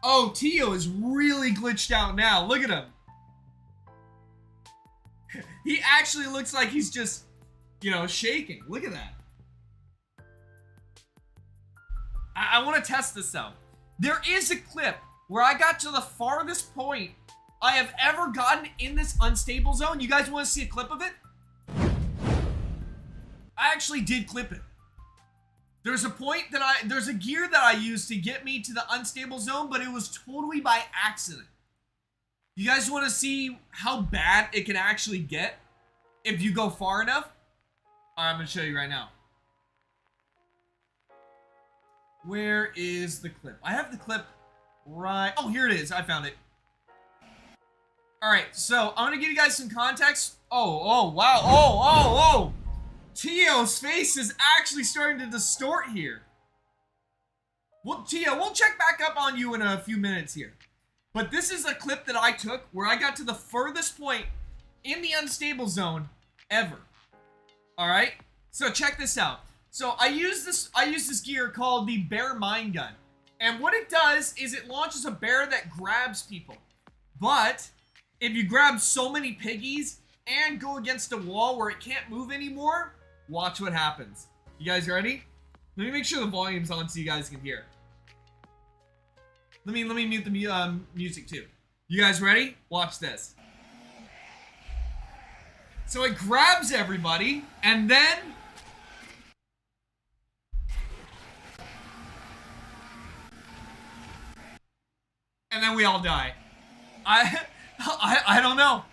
Oh, Tio is really glitched out now. Look at him. He actually looks like he's just, you know, shaking. Look at that. I want to test this though. There is a clip where I got to the farthest point I have ever gotten in this unstable zone. You guys want to see a clip of it? I actually did clip it. There's a point that there's a gear that I used to get me to the unstable zone, but it was totally by accident. You guys want to see how bad it can actually get if you go far enough? I'm going to show you right now. Where is the clip? I have the clip right... Oh, here it is. I found it. Alright, so I'm gonna give you guys some context. Oh, wow. Oh. Tio's face is actually starting to distort here. Well, Tio, we'll check back up on you in a few minutes here. But this is a clip that I took where I got to the furthest point in the unstable zone ever. Alright? So check this out. So I use this gear called the bear mine gun. And what it does is it launches a bear that grabs people. But if you grab so many piggies and go against a wall where it can't move anymore, watch what happens. You guys ready? Let me make sure the volume's on so you guys can hear. Let me mute the music too. You guys ready? Watch this. So it grabs everybody, and then... And then we all die. I don't know.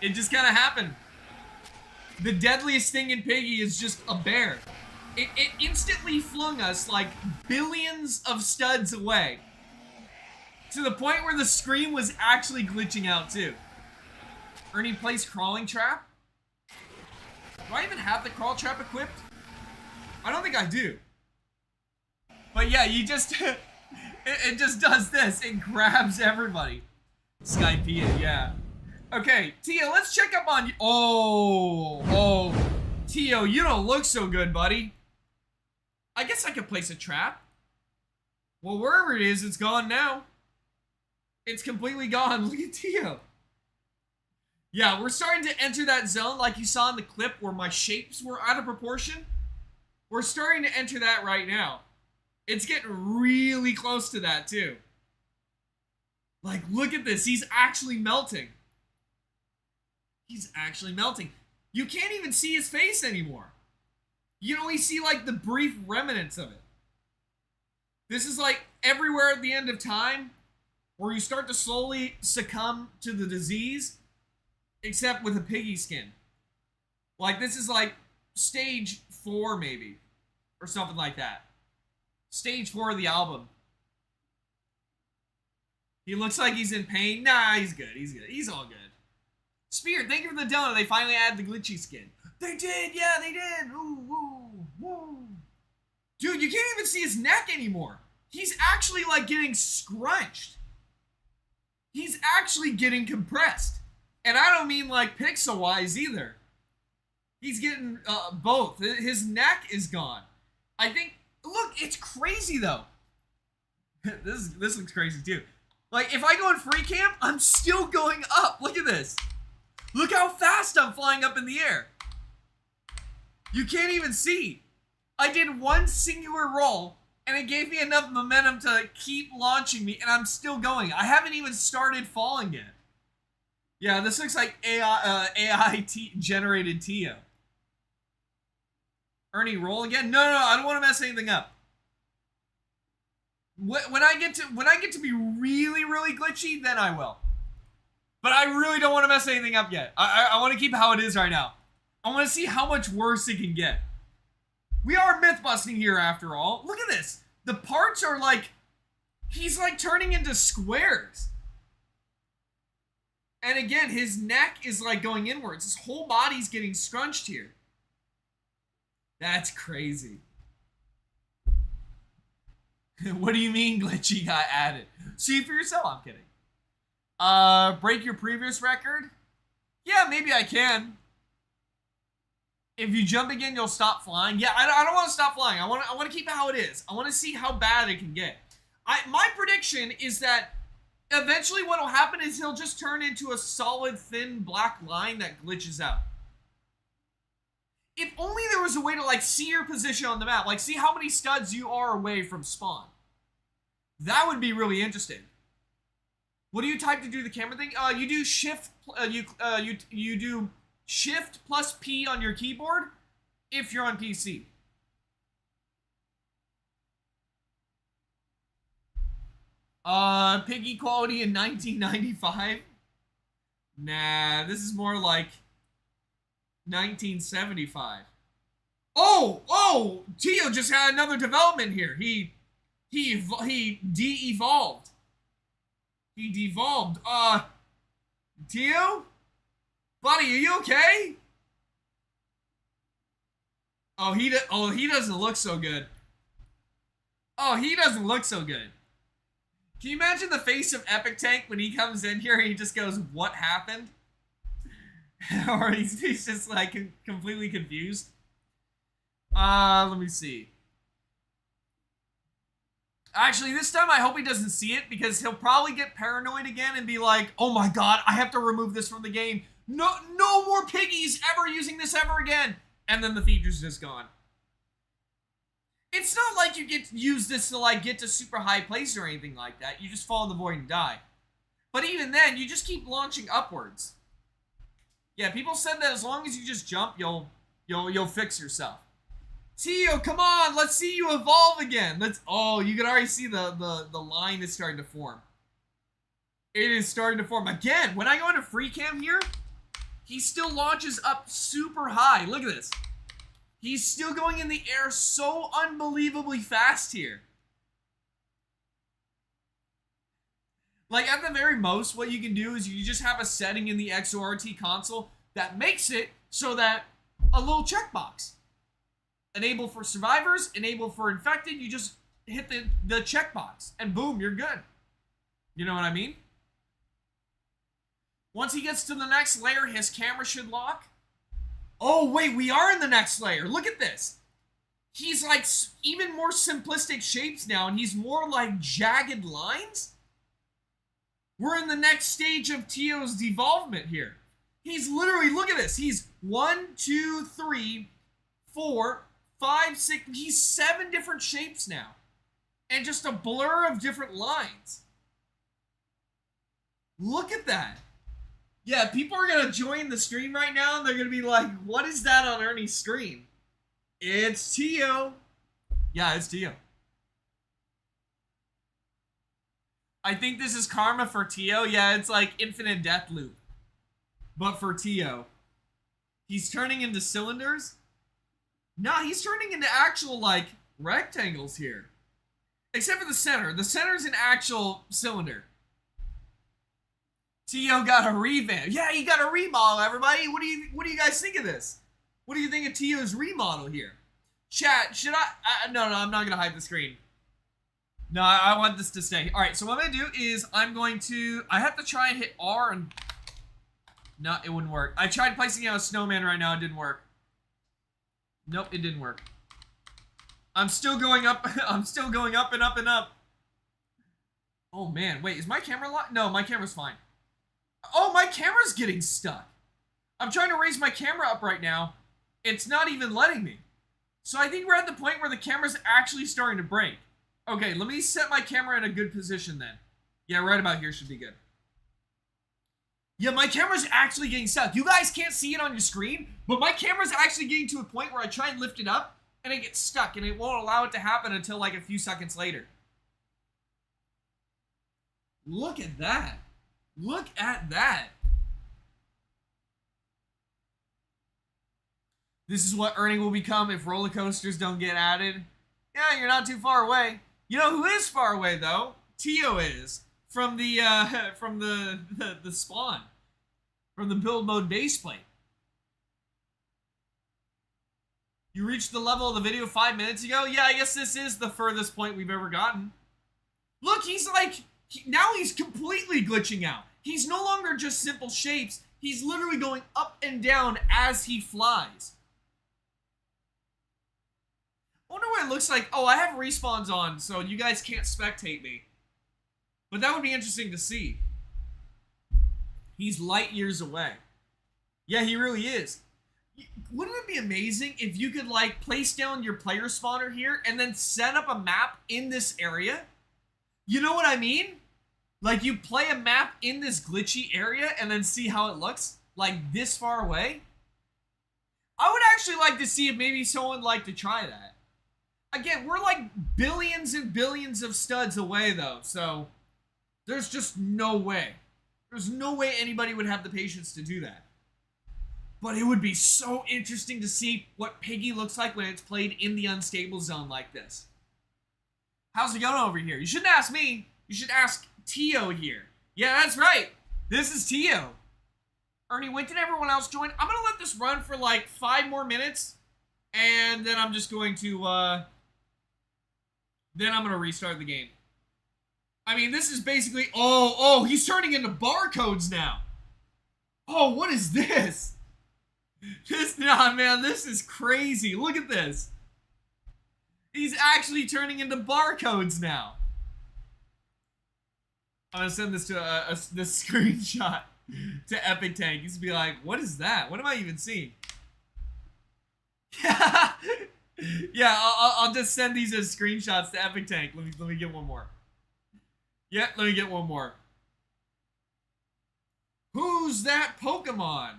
It just kind of happened. The deadliest thing in Piggy is just a bear. It instantly flung us like billions of studs away. To the point where the screen was actually glitching out too. Ernie plays crawling trap? Do I even have the crawl trap equipped? I don't think I do. But yeah, you just... it just does this. It grabs everybody. Skypea, yeah. Okay, Tio, let's check up on you. Oh. Tio, you don't look so good, buddy. I guess I could place a trap. Well, wherever it is, it's gone now. It's completely gone. Look at Tio. Yeah, we're starting to enter that zone like you saw in the clip where my shapes were out of proportion. We're starting to enter that right now. It's getting really close to that, too. Like, look at this. He's actually melting. He's actually melting. You can't even see his face anymore. You only see, like, the brief remnants of it. This is like everywhere at the end of time, where you start to slowly succumb to the disease, except with a piggy skin. Like, this is like stage 4 maybe, or something like that. Stage 4 of the album. He looks like he's in pain. Nah, he's good. He's good. He's all good. Spear, thank you for the donut. They finally added the glitchy skin. They did. Yeah, they did. Ooh, woo, woo. Dude, you can't even see his neck anymore. He's actually like getting scrunched. He's actually getting compressed. And I don't mean like pixel-wise either. He's getting both. His neck is gone. I think, look, it's crazy though. This looks crazy too. Like, if I go in free cam, I'm still going up. Look at this. Look how fast I'm flying up in the air. You can't even see. I did one singular roll, and it gave me enough momentum to keep launching me, and I'm still going. I haven't even started falling yet. Yeah, this looks like AI generated Tio. Ernie, roll again? No, I don't want to mess anything up. When I get to be really, really glitchy, then I will. But I really don't want to mess anything up yet. I want to keep how it is right now. I want to see how much worse it can get. We are myth busting here after all. Look at this. The parts are like, he's like turning into squares. And again, his neck is like going inwards. His whole body's getting scrunched here. That's crazy. What do you mean glitchy got added? See for yourself. I'm kidding. Break your previous record? Yeah, maybe I can. If you jump again, you'll stop flying. Yeah, I don't want to stop flying. I want to keep it how it is. I want to see how bad it can get. My prediction is that eventually what will happen is he'll just turn into a solid, thin, black line that glitches out. If only there was a way to, like, see your position on the map. Like, see how many studs you are away from spawn. That would be really interesting. What do you type to do the camera thing? You do shift, you do shift plus P on your keyboard if you're on PC. Piggy quality in 1995? Nah, this is more like 1975. Oh, Tio just had another development here. He de-evolved. He devolved. Tio? Buddy, are you okay? Oh, he doesn't look so good. Oh, he doesn't look so good. Can you imagine the face of Epic Tank when he comes in here and he just goes, "What happened?" Or he's just like completely confused. Let me see. Actually, this time I hope he doesn't see it because he'll probably get paranoid again and be like, "Oh my god, I have to remove this from the game. No more piggies ever using this ever again." And then the feature's just gone. It's not like you get to use this to like get to super high places or anything like that. You just fall in the void and die. But even then, you just keep launching upwards. Yeah, people said that as long as you just jump, you'll fix yourself. Tio, come on, let's see you evolve again. Oh, you can already see the line is starting to form. It is starting to form. Again, when I go into free cam here, he still launches up super high. Look at this. He's still going in the air so unbelievably fast here. Like, at the very most, what you can do is you just have a setting in the XORT console that makes it so that a little checkbox. Enable for survivors, enable for infected, you just hit the checkbox, and boom, you're good. You know what I mean? Once he gets to the next layer, his camera should lock. Oh, wait, we are in the next layer. Look at this. He's like even more simplistic shapes now, and he's more like jagged lines. We're in the next stage of Tio's devolvement here. He's literally, look at this. He's 1, 2, 3, 4, 5, 6. He's 7 different shapes now. And just a blur of different lines. Look at that. Yeah, people are going to join the stream right now, and they're going to be like, what is that on Ernie's screen? It's Tio. Yeah, it's Tio. I think this is karma for Tio. Yeah, it's like infinite death loop. But for Tio. He's turning into cylinders? Nah, he's turning into actual, like, rectangles here. Except for the center. The center's an actual cylinder. Tio got a revamp. Yeah, he got a remodel, everybody. What do you guys think of this? What do you think of Tio's remodel here? Chat, should I no, I'm not gonna hide the screen. No, I want this to stay. Alright, so what I'm gonna do is I have to try and hit R and... No, it wouldn't work. I tried placing out a snowman right now, it didn't work. Nope, it didn't work. I'm still going up, I'm still going up and up and up. Oh man, wait, is my camera locked? No, my camera's fine. Oh, my camera's getting stuck. I'm trying to raise my camera up right now. It's not even letting me. So I think we're at the point where the camera's actually starting to break. Okay, let me set my camera in a good position then. Yeah, right about here should be good. Yeah, my camera's actually getting stuck. You guys can't see it on your screen, but my camera's actually getting to a point where I try and lift it up, and it gets stuck, and it won't allow it to happen until like a few seconds later. Look at that. Look at that. This is what earning will become if roller coasters don't get added. Yeah, you're not too far away. You know who is far away though? Tio is from the spawn, from the build mode base plate. You reached the level of the video 5 minutes ago. Yeah, I guess this is the furthest point we've ever gotten. Look, he's like now he's completely glitching out. He's no longer just simple shapes. He's literally going up and down as he flies. I wonder what it looks like. Oh, I have respawns on, so you guys can't spectate me. But that would be interesting to see. He's light years away. Yeah, he really is. Wouldn't it be amazing if you could, like, place down your player spawner here and then set up a map in this area? You know what I mean? Like, you play a map in this glitchy area and then see how it looks, like, this far away? I would actually like to see if maybe someone would like to try that. Again, we're like billions and billions of studs away, though, so there's just no way. There's no way anybody would have the patience to do that. But it would be so interesting to see what Piggy looks like when it's played in the unstable zone like this. How's it going over here? You shouldn't ask me. You should ask Tio here. Yeah, that's right. This is Tio. Ernie, when did everyone else join? I'm going to let this run for like 5 more minutes. And then I'm just going to, then I'm going to restart the game. I mean, this is basically, oh, he's turning into barcodes now. Oh, what is this? Nah, man, this is crazy. Look at this. He's actually turning into barcodes now. I'm going to send this to this screenshot to Epic Tank. He's going to be like, what is that? What am I even seeing? Yeah, I'll just send these as screenshots to Epic Tank. Let me get one more. Yeah, let me get one more. Who's that Pokemon?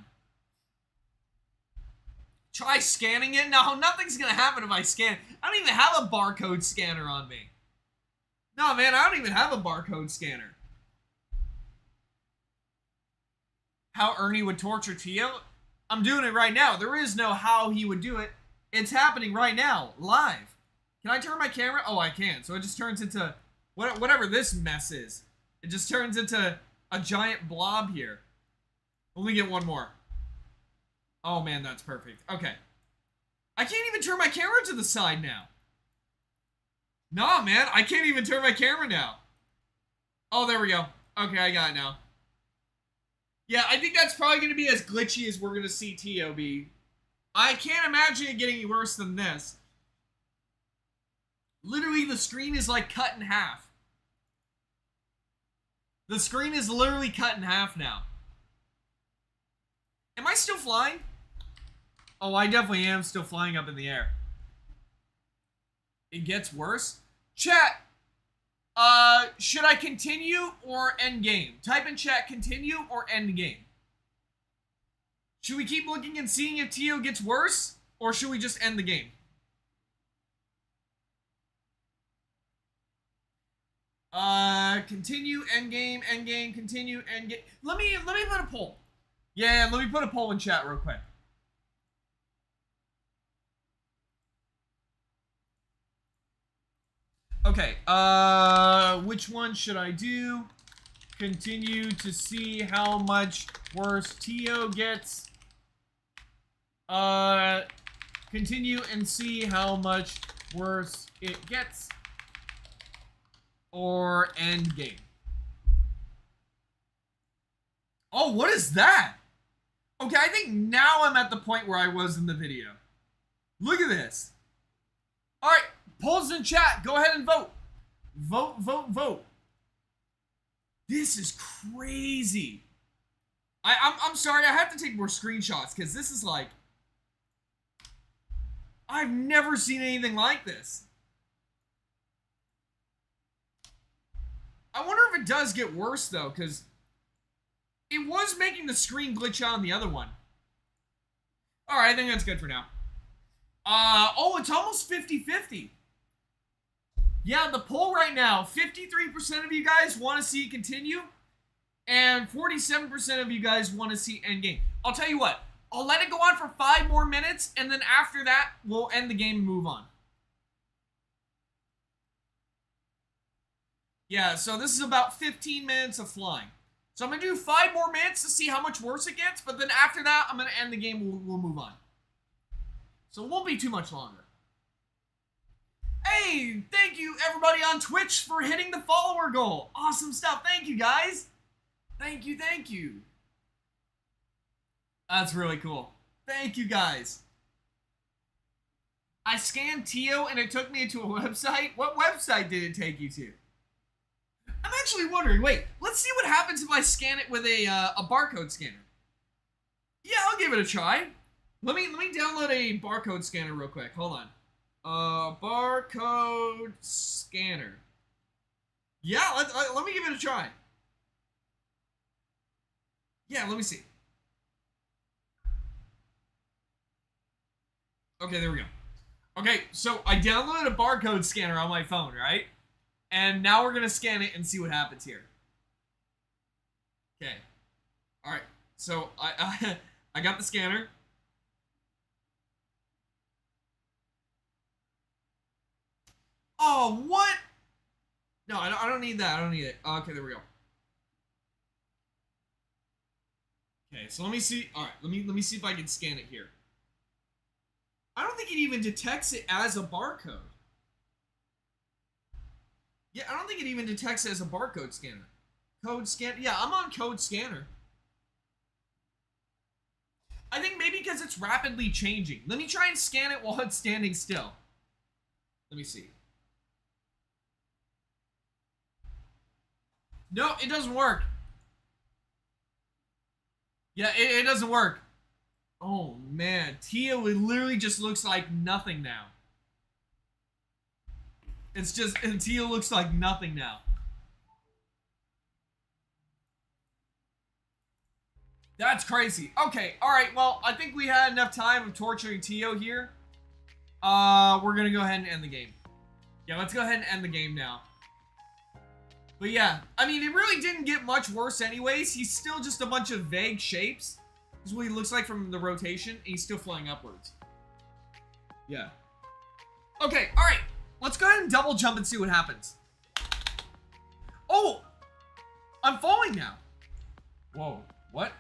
Try scanning it? No, nothing's gonna happen if I scan. I don't even have a barcode scanner on me. No, man, I don't even have a barcode scanner. How Ernie would torture Tio? I'm doing it right now. There is no how he would do it. It's happening right now, live. Can I turn my camera? Oh, I can. So it just turns into whatever this mess is. It just turns into a giant blob here. Let me get one more. Oh, man, that's perfect. Okay. I can't even turn my camera to the side now. Nah, man, I can't even turn my camera now. Oh, there we go. Okay, I got it now. Yeah, I think that's probably going to be as glitchy as we're going to see Tio be. I can't imagine it getting any worse than this. Literally, the screen is like cut in half. The screen is literally cut in half now. Am I still flying? Oh, I definitely am still flying up in the air. It gets worse? Chat! Should I continue or end game? Type in chat, continue or end game. Should we keep looking and seeing if Tio gets worse? Or should we just end the game? Continue, end game, continue, end game. Let me put a poll. Yeah, let me put a poll in chat real quick. Okay, which one should I do? Continue to see how much worse Tio gets. Continue and see how much worse it gets. Or end game. Oh, what is that? Okay, I think now I'm at the point where I was in the video. Look at this. All right, polls in chat. Go ahead and vote. Vote, vote, vote. This is crazy. I'm sorry, I have to take more screenshots because this is like... I've never seen anything like this. I wonder if it does get worse though, because it was making the screen glitch out on the other one. Alright, I think that's good for now. Oh, it's almost 50-50. Yeah, the poll right now, 53% of you guys want to see it continue, and 47% of you guys want to see endgame. I'll tell you what, I'll let it go on for 5 more minutes, and then after that, we'll end the game and move on. Yeah, so this is about 15 minutes of flying. So I'm going to do 5 more minutes to see how much worse it gets, but then after that, I'm going to end the game, we'll move on. So it won't be too much longer. Hey, thank you everybody on Twitch for hitting the follower goal. Awesome stuff. Thank you, guys. Thank you, thank you. That's really cool. Thank you, guys. I scanned Tio and it took me to a website. What website did it take you to? I'm actually wondering, wait, let's see what happens if I scan it with a barcode scanner. Yeah, I'll give it a try. Let me download a barcode scanner real quick. Hold on. Barcode scanner. Yeah, let me give it a try. Yeah, let me see. Okay, there we go. Okay, so I downloaded a barcode scanner on my phone, right? And now we're gonna scan it and see what happens here. Okay. All right. So I got the scanner. Oh, what? No, I don't need that. I don't need it. Okay, there we go. Okay, so let me see. All right, let me see if I can scan it here. I don't think it even detects it as a barcode. Yeah, I don't think it even detects it as a barcode scanner. Code scan. Yeah, I'm on code scanner. I think maybe because it's rapidly changing. Let me try and scan it while it's standing still. Let me see. No, it doesn't work. Yeah, it doesn't work. Oh, man. Tio, it literally just looks like nothing now. It's just, and Tio looks like nothing now. That's crazy. Okay, alright, well, I think we had enough time of torturing Tio here. We're gonna go ahead and end the game. Yeah, let's go ahead and end the game now. But yeah, I mean, it really didn't get much worse anyways. He's still just a bunch of vague shapes. This is what he looks like from the rotation, and he's still flying upwards. Yeah. Okay, alright. Let's go ahead and double jump and see what happens. Oh! I'm falling now. Whoa, what?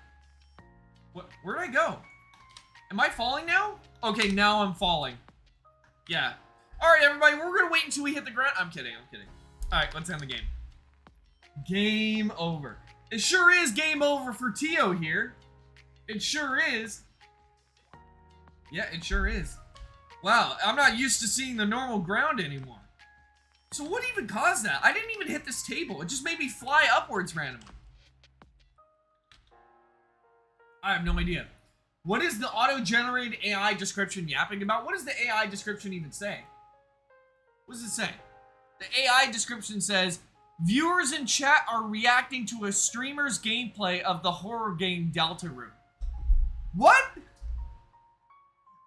What? Where'd I go? Am I falling now? Okay, now I'm falling. Yeah. Alright, everybody, we're gonna wait until we hit the ground. I'm kidding, I'm kidding. Alright, let's end the game. Game over. It sure is game over for Tio here. It sure is. Yeah, it sure is. Wow, I'm not used to seeing the normal ground anymore. So what even caused that? I didn't even hit this table. It just made me fly upwards randomly. I have no idea. What is the auto-generated AI description yapping about? What does the AI description even say? What does it say? The AI description says, viewers in chat are reacting to a streamer's gameplay of the horror game Deltarune. What?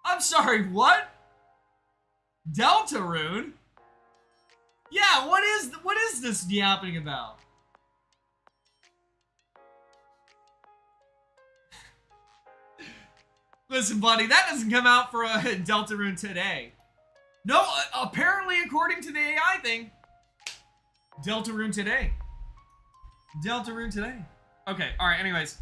I'm sorry, what? Deltarune? Yeah, what is this yapping about? Listen, buddy, that doesn't come out for a Deltarune today. No, apparently, according to the AI thing, Deltarune today. Deltarune today. Okay, alright, anyways.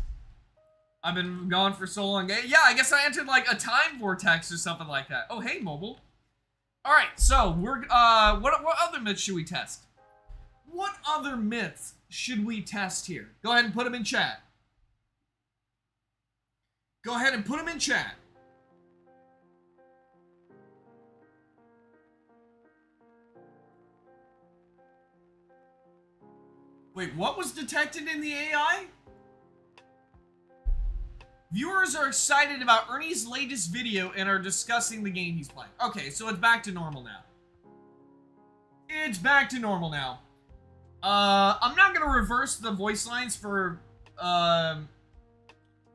I've been gone for so long. Yeah, I guess I entered like a time vortex or something like that. Oh, hey, mobile. Alright, so we're, what other myths should we test? What other myths should we test here? Go ahead and put them in chat. Go ahead and put them in chat. Wait, what was detected in the AI? Viewers are excited about Ernie's latest video and are discussing the game he's playing. Okay, so it's back to normal now. It's back to normal now. I'm not gonna reverse the voice lines for,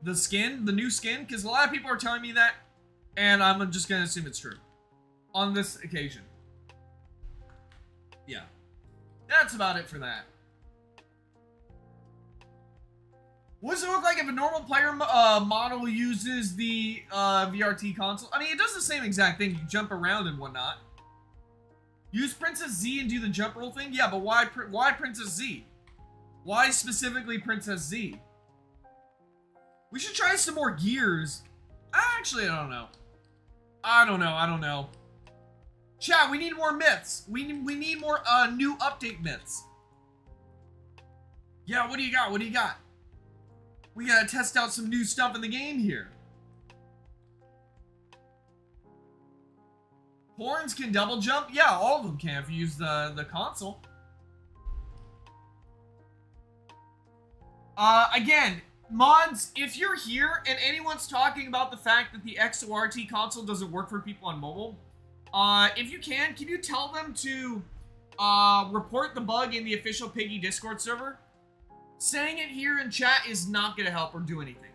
the skin, the new skin, because a lot of people are telling me that, and I'm just gonna assume it's true. On this occasion. Yeah. That's about it for that. What does it look like if a normal player model uses the VRT console? I mean, it does the same exact thing. You jump around and whatnot. Use Princess Z and do the jump roll thing? Yeah, but why Princess Z? Why specifically Princess Z? We should try some more gears. Actually, I don't know. I don't know. Chat, we need more myths. We need more new update myths. Yeah, what do you got? What do you got? We gotta test out some new stuff in the game here. Horns can double jump? Yeah, all of them can if you use the console. Again, mods, if you're here and anyone's talking about the fact that the XORT console doesn't work for people on mobile, if you can you tell them to report the bug in the official Piggy Discord server? Saying it here in chat is not going to help or do anything.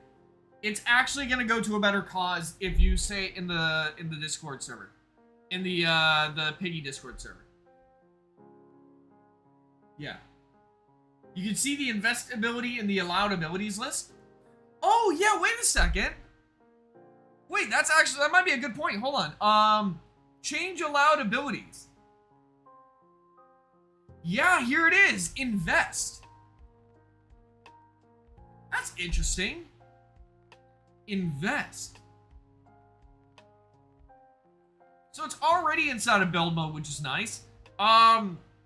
It's actually going to go to a better cause if you say it in the Discord server. In the Piggy Discord server. Yeah. You can see the investability in the allowed abilities list. Oh, yeah, wait a second. Wait, that might be a good point. Hold on. Change allowed abilities. Yeah, here it is. Invest. That's interesting. Invest. So it's already inside of build mode, which is nice.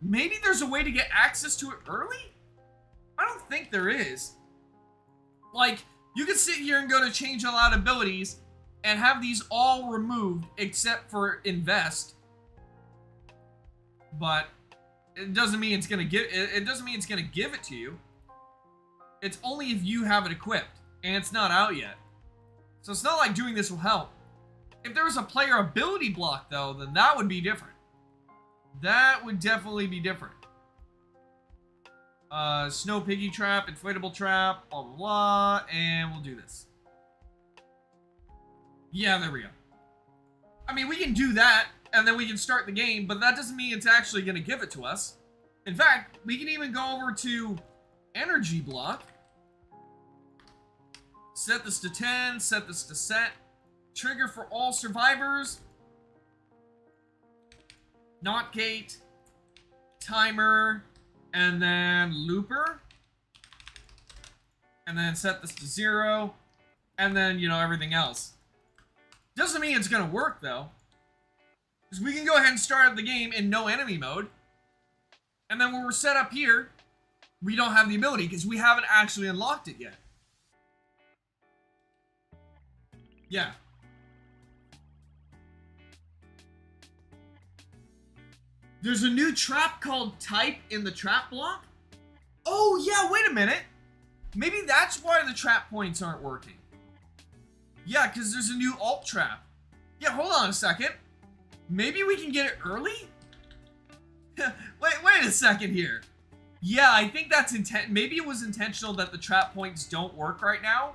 Maybe there's a way to get access to it early? I don't think there is. Like, you can sit here and go to change allowed abilities and have these all removed except for invest. But it doesn't mean it's gonna give it to you. It's only if you have it equipped, and it's not out yet. So it's not like doing this will help. If there was a player ability block, though, then that would be different. That would definitely be different. Snow Piggy Trap, Inflatable Trap, blah, blah, blah, and we'll do this. Yeah, there we go. I mean, we can do that, and then we can start the game, but that doesn't mean it's actually going to give it to us. In fact, we can even go over to Energy Block. Set this to 10, set this to set. Trigger for all survivors. Not gate. Timer. And then looper. And then set this to 0. And then, you know, everything else. Doesn't mean it's gonna work, though. Because we can go ahead and start up the game in no enemy mode. And then when we're set up here, we don't have the ability because we haven't actually unlocked it yet. Yeah. There's a new trap called Type in the trap block? Oh, yeah, wait a minute. Maybe that's why the trap points aren't working. Yeah, because there's a new alt trap. Yeah, hold on a second. Maybe we can get it early? wait a second here. Yeah, I think that's maybe it was intentional that the trap points don't work right now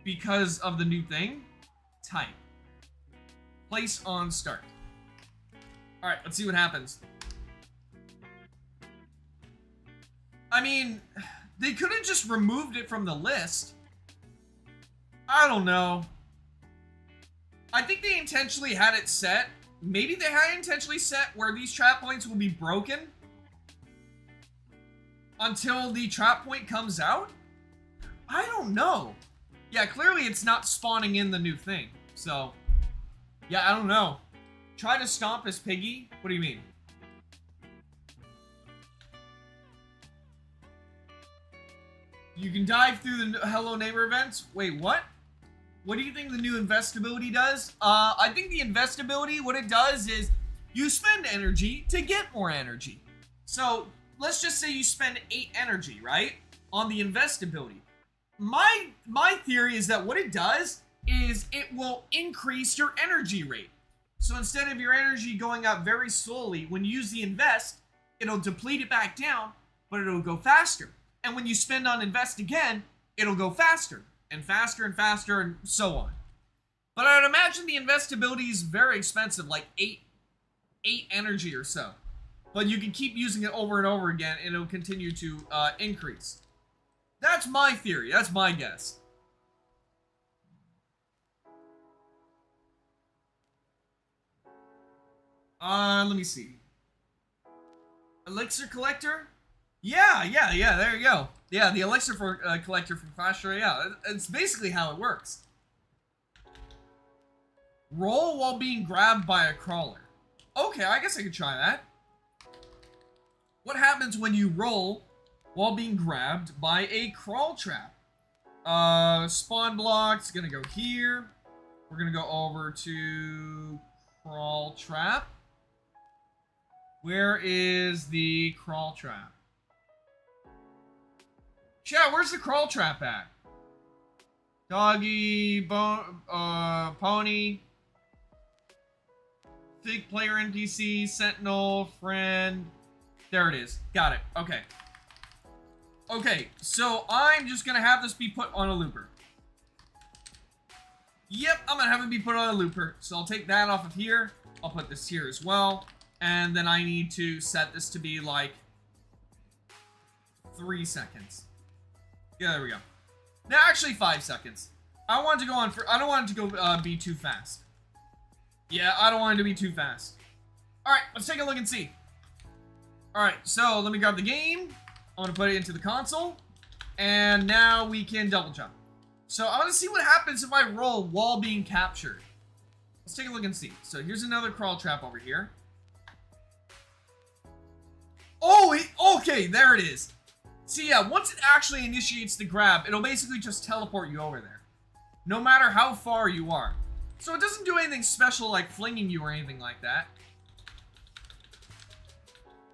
because of the new thing. Type. Place on start. Alright, let's see what happens. I mean, they could have just removed it from the list. I don't know. I think they intentionally had it set. Maybe they had it intentionally set where these trap points will be broken until the trap point comes out. I don't know. Yeah, clearly it's not spawning in the new thing. So, yeah, I don't know. Try to stomp as Piggy? What do you mean? You can dive through the Hello Neighbor events? Wait, what? What do you think the new investability does? I think the investability, what it does is you spend energy to get more energy. So, let's just say you spend 8 energy, right? On the investability. My theory is that what it does is it will increase your energy rate. So instead of your energy going up very slowly, when you use the invest, it'll deplete it back down, but it'll go faster. And when you spend on invest again, it'll go faster and faster and faster and so on. But I would imagine the investability is very expensive, like 8 energy or so. But you can keep using it over and over again and it'll continue to increase. That's my theory. That's my guess. Let me see. Elixir collector? Yeah, there you go. Yeah, the elixir collector from Clash Royale. It's basically how it works. Roll while being grabbed by a crawler. Okay, I guess I could try that. What happens when you roll while being grabbed by a crawl trap? Spawn block's gonna go here. We're gonna go over to crawl trap. Where is the crawl trap? Chat, where's the crawl trap at? Doggy, pony, fake player NPC, sentinel, friend. There it is. Got it. Okay. Okay, so I'm just gonna have this be put on a looper. Yep, I'm gonna have it be put on a looper. So I'll take that off of here. I'll put this here as well. And then I need to set this to be like 3 seconds. Yeah, there we go. Now, actually 5 seconds. I want it to go on for. I don't want it to go be too fast. Yeah, I don't want it to be too fast. All right, let's take a look and see. All right, so let me grab the game. I want to put it into the console, and now we can double jump. So I want to see what happens if I roll while being captured. Let's take a look and see. So here's another crawl trap over here. Oh, okay, there it is. See, yeah, once it actually initiates the grab, it'll basically just teleport you over there, no matter how far you are. So it doesn't do anything special like flinging you or anything like that.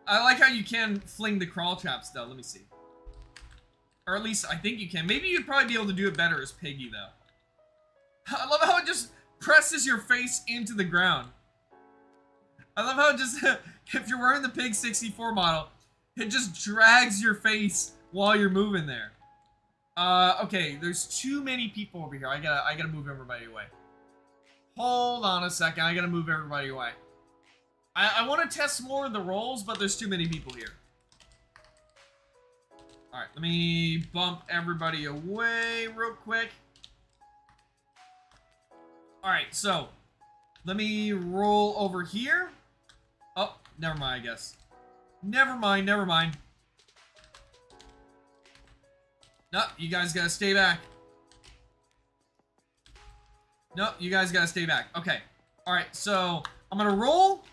I like how you can fling the crawl traps, though. Let me see. Or at least I think you can. Maybe you'd probably be able to do it better as Piggy, though. I love how it just presses your face into the ground. I love how it just, if you're wearing the Pig 64 model, it just drags your face while you're moving there. Okay, there's too many people over here. I gotta move everybody away. Hold on a second. I gotta move everybody away. I want to test more of the rolls, but there's too many people here. Alright, let me bump everybody away real quick. Alright, so let me roll over here. Oh, never mind, I guess. Never mind. No, you guys gotta stay back. No, you guys gotta stay back. Okay. Alright, so I'm gonna roll.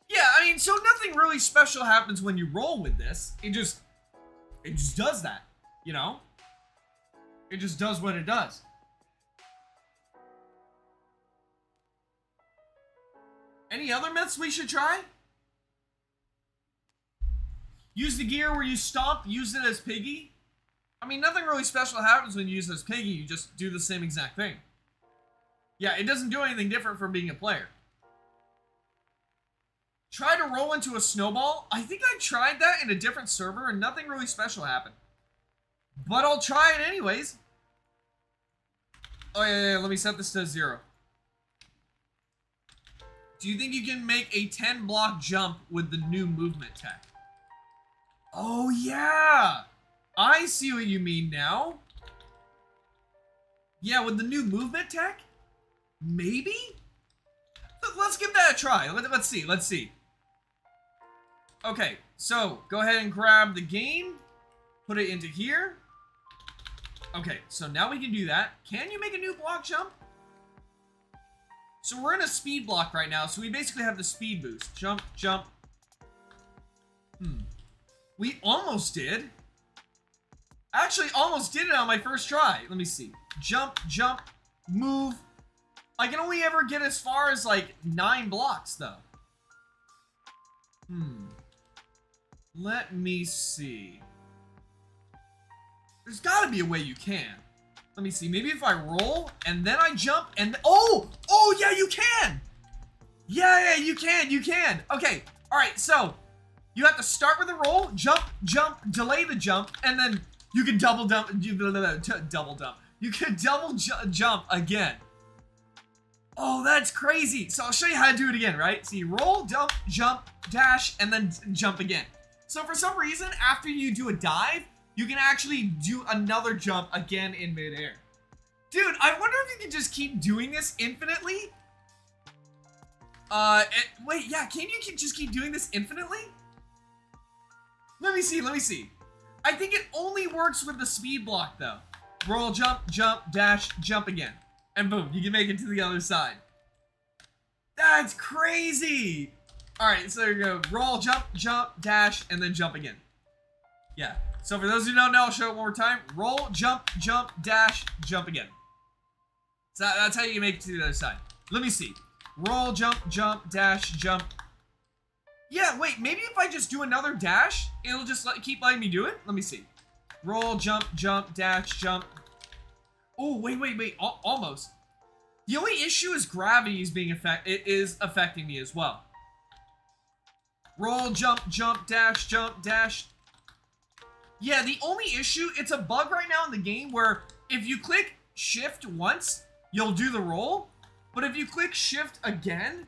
Yeah, I mean, so nothing really special happens when you roll with this. It just does that, you know? It just does what it does. Any other myths we should try? Use the gear where you stomp, use it as Piggy. I mean, nothing really special happens when you use it as Piggy, you just do the same exact thing. Yeah, it doesn't do anything different from being a player. Try to roll into a snowball. I think I tried that in a different server and nothing really special happened. But I'll try it anyways. Oh yeah, let me set this to 0. Do you think you can make a 10 block jump with the new movement tech? Oh, yeah. I see what you mean now. Yeah, with the new movement tech? Maybe? Let's give that a try. Let's see. Let's see. Okay, so go ahead and grab the game. Put it into here. Okay, so now we can do that. Can you make a new block jump? So we're in a speed block right now, so we basically have the speed boost. Jump, jump. We almost did. Actually, almost did it on my first try. Let me see. Jump, jump, move. I can only ever get as far as like 9 blocks, though. Let me see. There's gotta be a way you can. Let me see. Maybe if I roll and then I jump and oh, yeah, you can. Yeah, you can. Okay. All right. So you have to start with a roll, jump, delay the jump, and then you can double dump. You can double jump again. Oh, that's crazy. So I'll show you how to do it again, right? So you roll, jump, dash, and then jump again. So for some reason, after you do a dive, you can actually do another jump again in midair. Dude, I wonder if you can just keep doing this infinitely? Wait, yeah, can you just keep doing this infinitely? Let me see. I think it only works with the speed block, though. Roll, jump, dash, jump again. And boom, you can make it to the other side. That's crazy! Alright, so there you go. Roll, jump, dash, and then jump again. Yeah. So for those who don't know, I'll show it one more time. Roll, jump, dash, jump again. So that's how you make it to the other side. Let me see. Roll, jump, dash, jump. Yeah, wait, maybe if I just do another dash, it'll just keep letting me do it? Let me see. Roll, jump, dash, jump. Oh, wait, almost. The only issue is gravity is affecting me as well. Roll, jump, dash. Yeah, the only issue, it's a bug right now in the game where if you click shift once, you'll do the roll. But if you click shift again,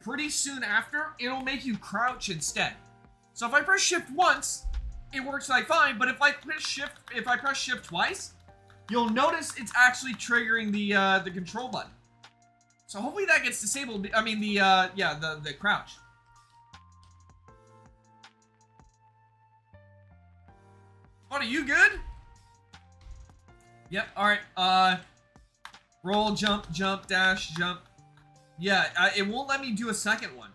pretty soon after, it'll make you crouch instead. So if I press shift once, it works like fine. But if I press shift twice, you'll notice it's actually triggering the control button. So hopefully that gets disabled. I mean the crouch. Buddy, you good? Yep. All right. Roll, jump, dash, jump. Yeah, it won't let me do a second one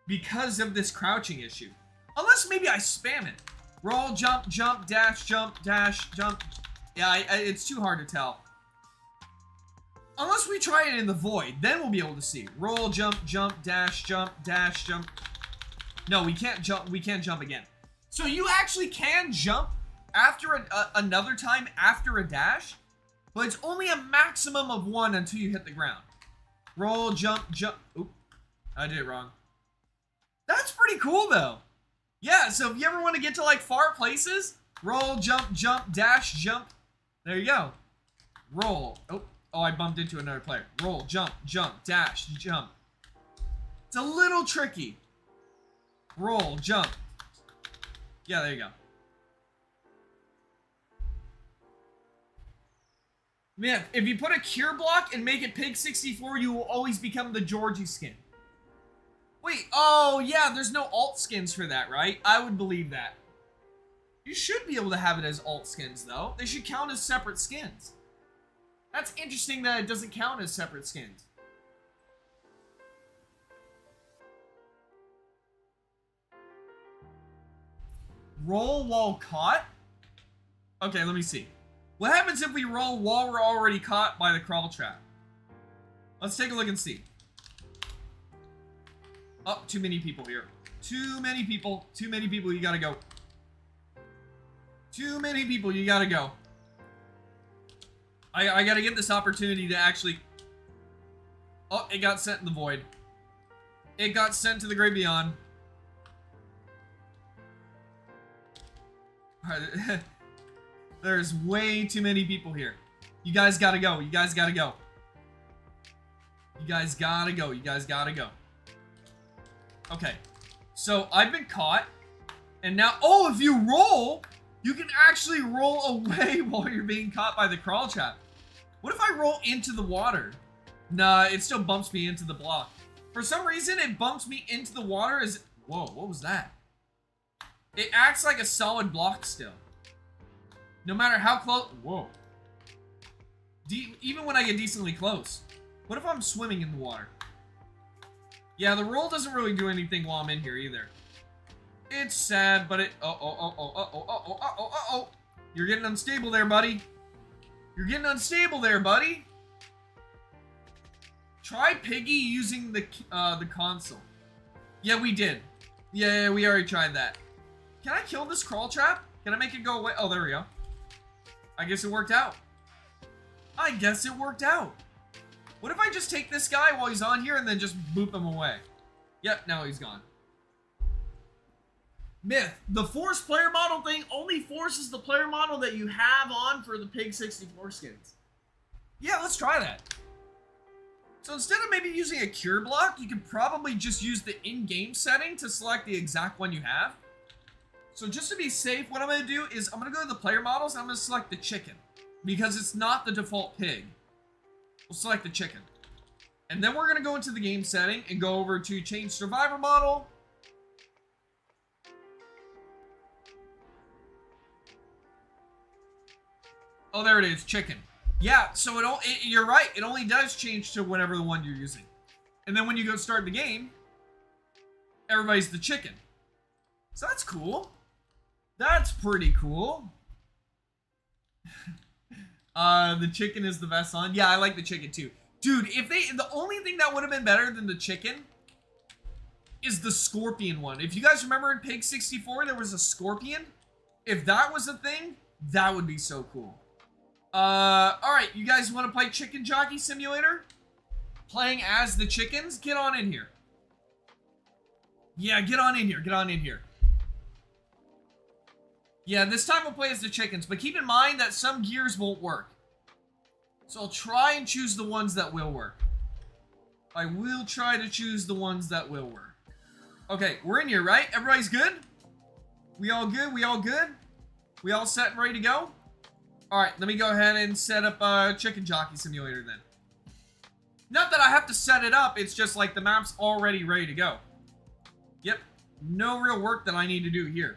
because of this crouching issue. Unless maybe I spam it. Roll, jump, dash, jump. Yeah, it's too hard to tell. Unless we try it in the void, then we'll be able to see. Roll, jump, dash, jump. No, we can't jump. We can't jump again. So you actually can jump after another time after a dash, but it's only a maximum of 1 until you hit the ground. Roll, jump. Oop, I did it wrong. That's pretty cool though. Yeah, so if you ever want to get to like far places, roll, jump, dash, jump. There you go. Roll. Oh, I bumped into another player. Roll, jump, dash, jump. It's a little tricky. Roll, jump. Yeah, there you go. Man, if you put a cure block and make it Pig 64, you will always become the Georgie skin. Wait, oh yeah, there's no alt skins for that, right? I would believe that. You should be able to have it as alt skins, though. They should count as separate skins. That's interesting that it doesn't count as separate skins. Roll while caught? Okay, let me see. What happens if we roll while we're already caught by the crawl trap? Let's take a look and see. Oh, too many people here. Too many people, you gotta go. Too many people, you gotta go. I gotta get this opportunity to actually... Oh, it got sent in the void. It got sent to the great beyond. Alright. There's way too many people here. You guys gotta go. You guys gotta go. You guys gotta go. You guys gotta go. Okay. So, I've been caught. And now, oh, if you roll, you can actually roll away while you're being caught by the crawl trap. What if I roll into the water? Nah, it still bumps me into the block. For some reason, it bumps me into the water as... Whoa, what was that? It acts like a solid block still. No matter how close... Whoa. Even when I get decently close. What if I'm swimming in the water? Yeah, the roll doesn't really do anything while I'm in here either. It's sad, but it... Oh. You're getting unstable there, buddy. You're getting unstable there, buddy. Try Piggy using the console. Yeah, we did. Yeah, we already tried that. Can I kill this crawl trap? Can I make it go away? Oh, there we go. I guess it worked out. I guess it worked out. What if I just take this guy while he's on here and then just boop him away? Yep, now he's gone. Myth, the force player model thing only forces the player model that you have on for the Pig 64 skins. Yeah, let's try that. So instead of maybe using a cure block, you could probably just use the in-game setting to select the exact one you have. So just to be safe, what I'm going to do is I'm going to go to the player models and I'm going to select the chicken. Because it's not the default pig. We'll select the chicken. And then we're going to go into the game setting and go over to change survivor model. Oh, there it is, chicken. Yeah, so you're right. It only does change to whatever the one you're using. And then when you go start the game, everybody's the chicken. So that's cool. That's pretty cool. The chicken is the best one. Yeah, I like the chicken too. Dude, the only thing that would have been better than the chicken is the scorpion one. If you guys remember in Pig 64, there was a scorpion. If that was a thing, that would be so cool. Alright, you guys want to play Chicken Jockey Simulator? Playing as the chickens? Get on in here. Yeah, get on in here, get on in here. Yeah, this time we'll play as the chickens, but keep in mind that some gears won't work. So I'll try and choose the ones that will work. I will try to choose the ones that will work. Okay, we're in here, right? Everybody's good? We all good? We all good? We all set and ready to go? Alright, let me go ahead and set up a Chicken Jockey Simulator then. Not that I have to set it up, it's just like the map's already ready to go. Yep, no real work that I need to do here.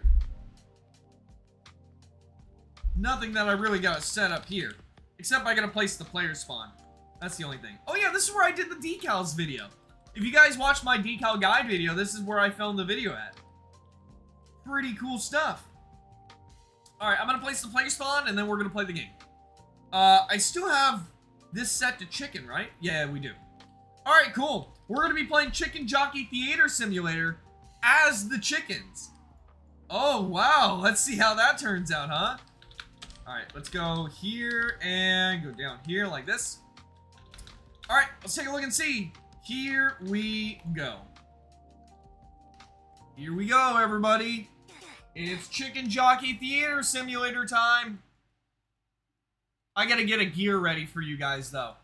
Nothing that I really got to set up here. Except I gotta place the player spawn. That's the only thing. Oh yeah, this is where I did the decals video. If you guys watched my decal guide video, this is where I filmed the video at. Pretty cool stuff. Alright, I'm gonna place the player spawn and then we're gonna play the game. I still have this set to chicken, right? Yeah, we do. Alright, cool. We're gonna be playing Chicken Jockey Theater Simulator as the chickens. Oh, wow. Let's see how that turns out, huh? Alright, let's go here and go down here like this. Alright, let's take a look and see. Here we go. Here we go, everybody. It's Chicken Jockey Theater Simulator time. I gotta get a gear ready for you guys, though.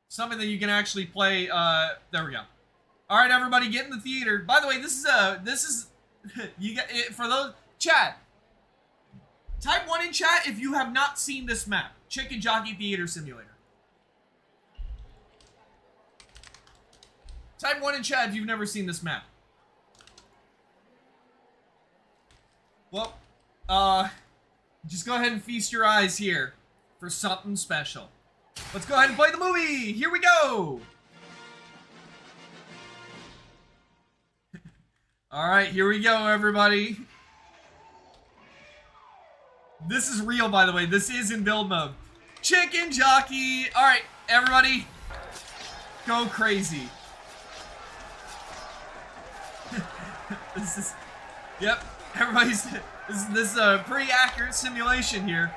Something that you can actually play, there we go. Alright, everybody, get in the theater. By the way, this is, you get, for those, chat. Type 1 in chat if you have not seen this map. Chicken Jockey Theater Simulator. Type 1 in chat if you've never seen this map. Well, just go ahead and feast your eyes here for something special. Let's go ahead and play the movie! Here we go! Alright, here we go, everybody. This is real, by the way. This is in build mode. Chicken Jockey! Alright, everybody. Go crazy. This is... Yep, everybody's... This is a pretty accurate simulation here.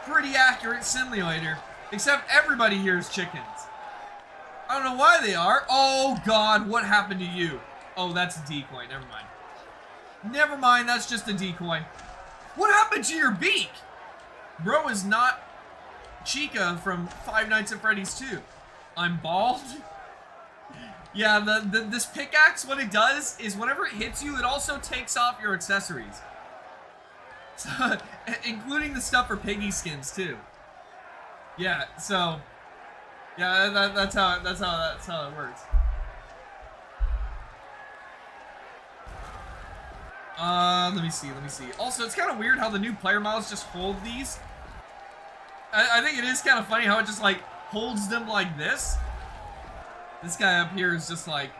Pretty accurate simulator. Except everybody here is chickens. I don't know why they are. Oh, God, what happened to you? Oh, that's a decoy. Never mind. Never mind, that's just a decoy. What happened to your beak? Bro is not Chica from Five Nights at Freddy's 2. I'm bald. Yeah, this pickaxe, what it does is whenever it hits you, it also takes off your accessories. So, including the stuff for Piggy skins too. Yeah, so yeah, that's how it works. Let me see. Also, it's kind of weird how the new player models just hold these. I think it is kind of funny how it just like holds them like this. This guy up here is just like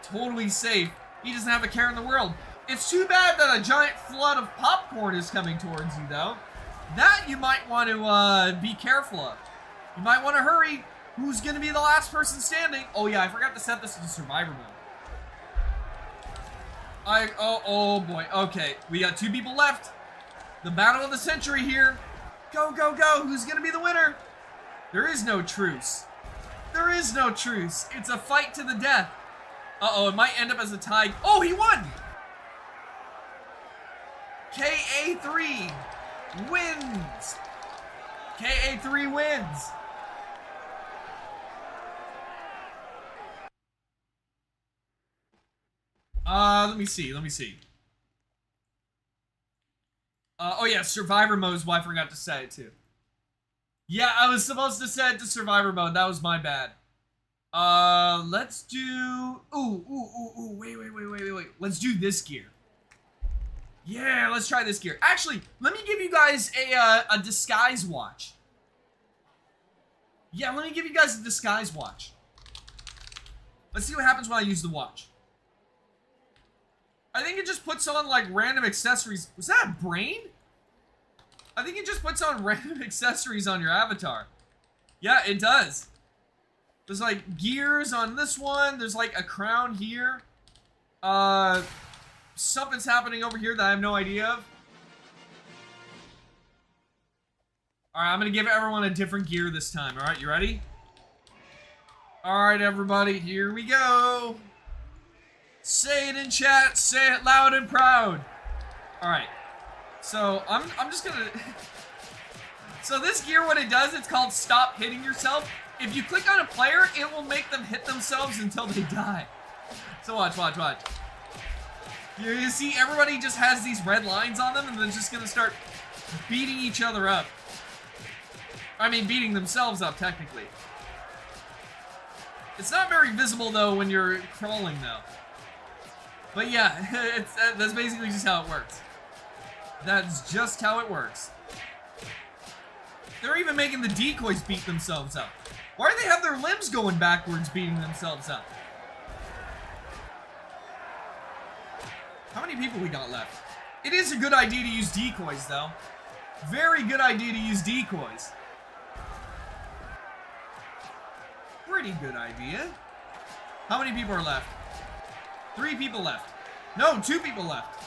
totally safe. He doesn't have a care in the world. It's too bad that a giant flood of popcorn is coming towards you though. That you might want to be careful of. You might want to hurry. Who's going to be the last person standing? Oh yeah, I forgot to set this to survivor mode. Oh boy. Okay, we got 2 people left. The battle of the century here. Go, go, go. Who's going to be the winner? There is no truce. There is no truce. It's a fight to the death. Uh-oh, it might end up as a tie. Oh, he won! KA3 wins. KA3 wins. Let me see. Oh yeah, survivor mode is why I forgot to say it too. Yeah, I was supposed to set it to survivor mode. That was my bad. Let's do... Wait. Let's do this gear. Yeah, let's try this gear. Actually, let me give you guys a disguise watch. Yeah, let me give you guys a disguise watch. Let's see what happens when I use the watch. I think it just puts on, like, random accessories. Was that a brain? I think it just puts on random accessories on your avatar. Yeah, it does. There's, like, gears on this one. There's, like, a crown here. Something's happening over here that I have no idea of. Alright, I'm gonna give everyone a different gear this time. Alright, you ready? Alright, everybody, here we go. Say it in chat, say it loud and proud. Alright. So, I'm just gonna... So this gear, what it does, it's called Stop Hitting Yourself. If you click on a player, it will make them hit themselves until they die. So watch. You see, everybody just has these red lines on them, and they're just gonna start beating each other up. I mean, beating themselves up, technically. It's not very visible, though, when you're crawling, though. But yeah, that's basically just how it works. That's just how it works. They're even making the decoys beat themselves up. Why do they have their limbs going backwards beating themselves up? How many people we got left? It is a good idea to use decoys, though. Very good idea to use decoys. Pretty good idea. How many people are left? 3 people left. No, 2 people left.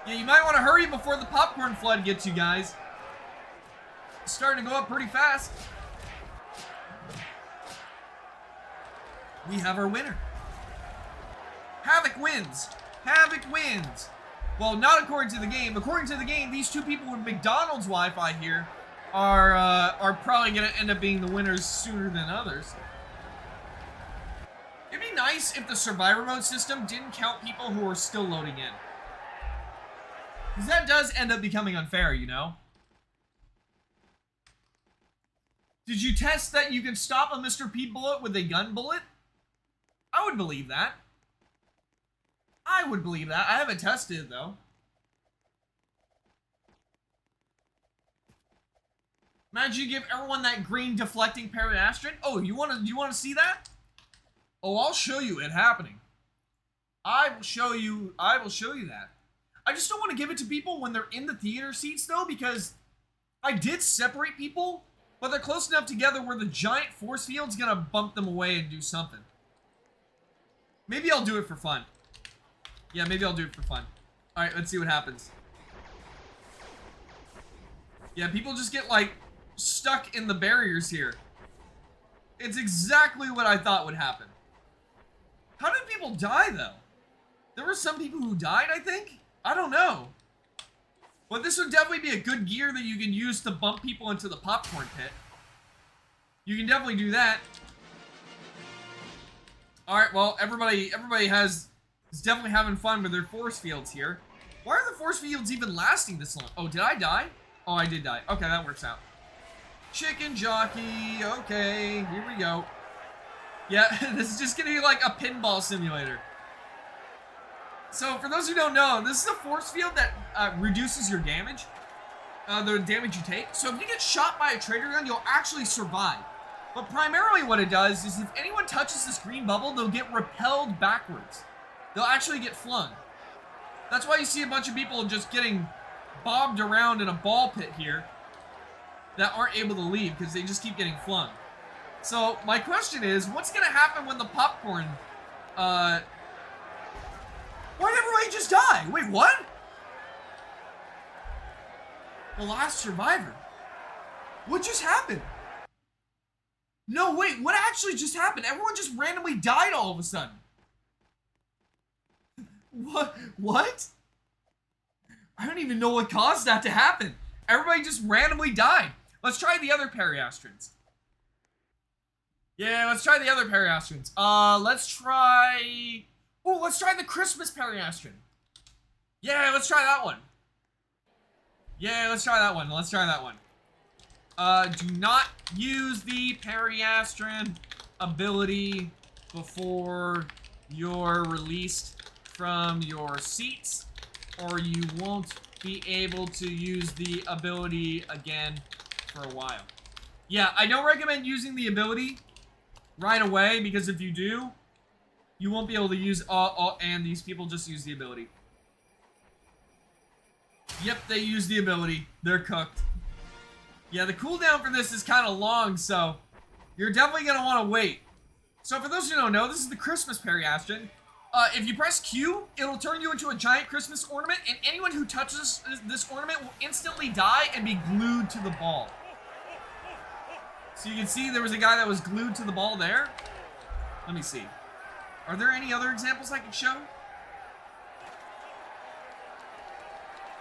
Yeah, you might want to hurry before the popcorn flood gets you guys. It's starting to go up pretty fast. We have our winner. Havoc wins. Havoc wins. Well, not according to the game. According to the game, these 2 people with McDonald's Wi-Fi here are probably going to end up being the winners sooner than others. It'd be nice if the survivor mode system didn't count people who are still loading in. Because that does end up becoming unfair, you know? Did you test that you can stop a Mr. P bullet with a gun bullet? I would believe that. I would believe that. I haven't tested it, though. Imagine you give everyone that green deflecting paraastron. Oh, you want to see that? Oh, I'll show you it happening. I will show you that. I just don't want to give it to people when they're in the theater seats, though, because I did separate people, but they're close enough together where the giant force field's gonna bump them away and do something. Maybe I'll do it for fun. Yeah, maybe I'll do it for fun. Alright, let's see what happens. Yeah, people just get, like, stuck in the barriers here. It's exactly what I thought would happen. How did people die, though? There were some people who died, I think? I don't know. But this would definitely be a good gear that you can use to bump people into the popcorn pit. You can definitely do that. All right, well, everybody is definitely having fun with their force fields here. Why are the force fields even lasting this long? Oh, did I die? Oh, I did die. Okay, that works out. Chicken jockey. Okay, here we go. Yeah, this is just gonna be like a pinball simulator. So, for those who don't know, this is a force field that reduces your damage. The damage you take. So, if you get shot by a traitor gun, you'll actually survive. But primarily what it does is if anyone touches this green bubble, they'll get repelled backwards. They'll actually get flung. That's why you see a bunch of people just getting bobbed around in a ball pit here that aren't able to leave because they just keep getting flung. So, my question is, what's going to happen when the popcorn, why did everybody just die? Wait, what? The last survivor. What just happened? No, wait, what actually just happened? Everyone just randomly died all of a sudden. What? I don't even know what caused that to happen. Everybody just randomly died. Let's try the other periastrins. Yeah, let's try the other periastrins. Let's try... Oh, let's try the Christmas periastrin. Yeah, let's try that one. Yeah, let's try that one. Let's try that one. Do not use the periastrin ability before you're released from your seats, or you won't be able to use the ability again for a while. Yeah, I don't recommend using the ability right away, because if you do, you won't be able to use and these people just use the ability. Yep, they use the ability. They're cooked. Yeah, the cooldown for this is kind of long, so you're definitely going to want to wait. So for those who don't know, this is the Christmas periastrin. If you press Q, it'll turn you into a giant Christmas ornament, and anyone who touches this ornament will instantly die and be glued to the ball. So you can see there was a guy that was glued to the ball there. Let me see. Are there any other examples I can show?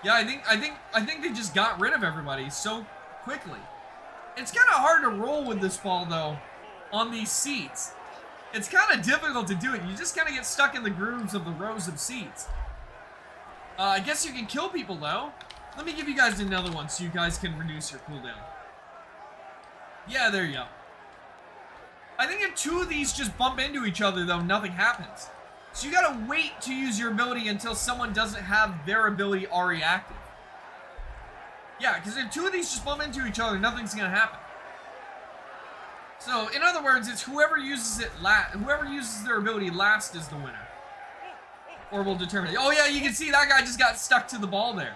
Yeah, I think they just got rid of everybody so quickly. It's kind of hard to roll with this ball though on these seats. It's kind of difficult to do it. You just kind of get stuck in the grooves of the rows of seats. I guess you can kill people though. Let me give you guys another one so you guys can reduce your cooldown. Yeah, there you go. I think if two of these just bump into each other though, nothing happens. So you gotta wait to use your ability until someone doesn't have their ability already active. Yeah, because if two of these just bump into each other, nothing's gonna happen. So, in other words, it's whoever uses it whoever uses their ability last is the winner. Or will determine it. Oh yeah, you can see that guy just got stuck to the ball there.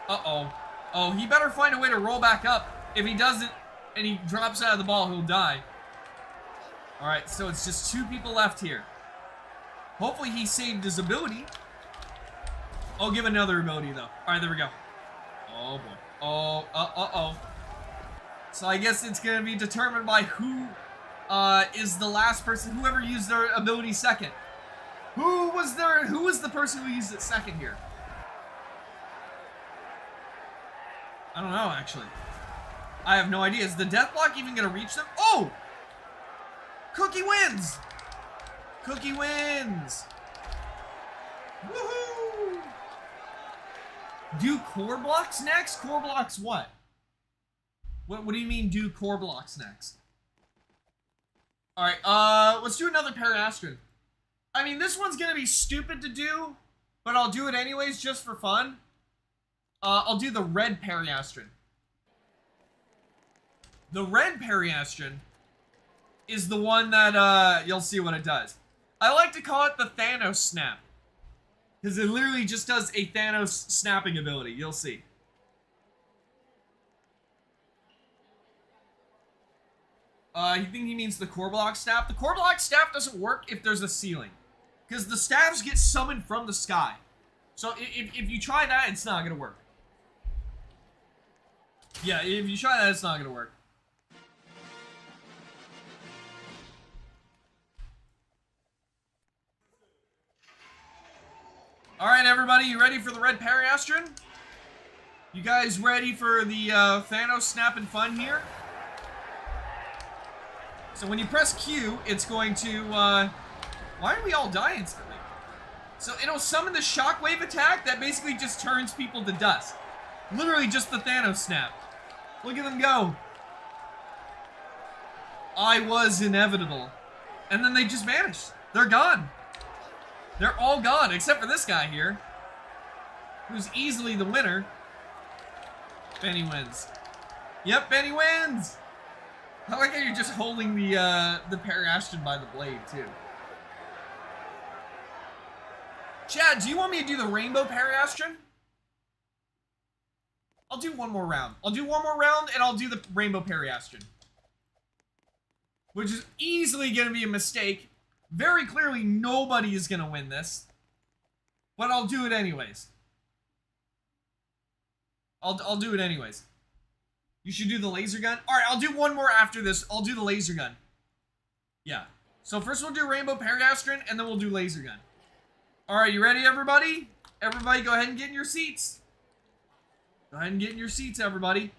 Uh-oh. Oh, he better find a way to roll back up. If he doesn't, and he drops out of the ball, he'll die. Alright, so it's just two people left here. Hopefully he saved his ability. I'll give another ability though. Alright, there we go. Oh boy. Oh, uh-oh. So I guess it's gonna be determined by who is the last person, whoever used their ability second. Who was the person who used it second here? I don't know, actually. I have no idea. Is the death block even gonna reach them? Oh! Cookie wins! Cookie wins! Woohoo! Do core blocks next? Core blocks what? What do you mean do core blocks next? Alright, let's do another periastrin. I mean, this one's gonna be stupid to do, but I'll do it anyways just for fun. I'll do the red periastrin. The red periastrin is the one that, you'll see what it does. I like to call it the Thanos snap. Because it literally just does a Thanos snapping ability. You'll see. I think he means the core block staff. The core block staff doesn't work if there's a ceiling. Because the staffs get summoned from the sky. So if you try that, it's not going to work. Yeah, if you try that, it's not going to work. Alright, everybody, you ready for the red periastrin? You guys ready for the Thanos snapping fun here? So when you press Q, it's going to Why do we all die instantly? So it'll summon the shockwave attack that basically just turns people to dust. Literally just the Thanos snap. Look at them go. I was inevitable. And then they just vanished. They're gone. They're all gone, except for this guy here, who's easily the winner. Benny wins. Yep, Benny wins. I like how you're just holding the Parashton by the blade, too. Chad, do you want me to do the Rainbow Parashton? I'll do one more round. I'll do one more round, and I'll do the Rainbow Parashton. Which is easily going to be a mistake. Very clearly, nobody is going to win this. But I'll do it anyways. I'll do it anyways. You should do the laser gun. Alright, I'll do one more after this. I'll do the laser gun. Yeah. So first we'll do Rainbow Parashton, and then we'll do laser gun. Alright, you ready, everybody? Everybody go ahead and get in your seats. Go ahead and get in your seats, everybody.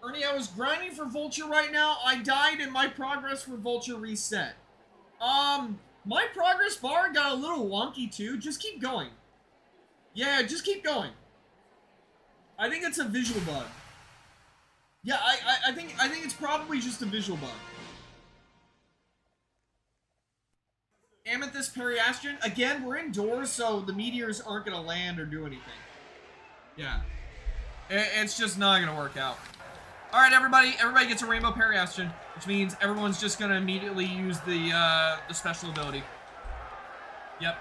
Ernie, I was grinding for Vulture right now. I died and my progress for Vulture reset. My progress bar got a little wonky too. Just keep going. Yeah, just keep going. I think it's a visual bug. Yeah, I think it's probably just a visual bug. Amethyst Periastron. Again, we're indoors, so the meteors aren't gonna land or do anything. Yeah. It's just not gonna work out. Alright, everybody gets a Rainbow Periastron, which means everyone's just gonna immediately use the special ability. Yep.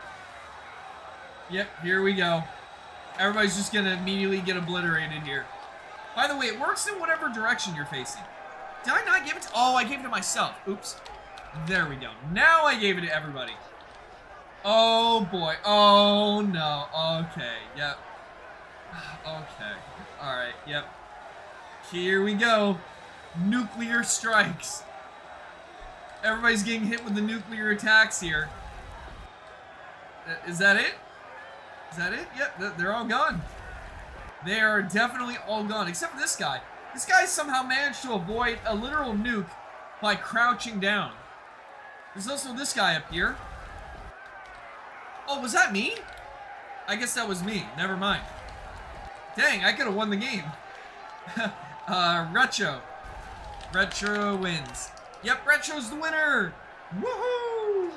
Yep, here we go. Everybody's just gonna immediately get obliterated here. By the way, it works in whatever direction you're facing. Did I not give it to... Oh, I gave it to myself. Oops. There we go. Now I gave it to everybody. Oh, boy. Oh, no. Okay. Yep. Okay. Alright. Yep. Here we go. Nuclear strikes. Everybody's getting hit with the nuclear attacks here. Is that it? Is that it? Yep, they're all gone. They are definitely all gone, except for this guy. This guy somehow managed to avoid a literal nuke by crouching down. There's also this guy up here. Oh, was that me? I guess that was me. Never mind. Dang, I could have won the game. Retro. Retro wins. Yep, Retro's the winner. Woohoo!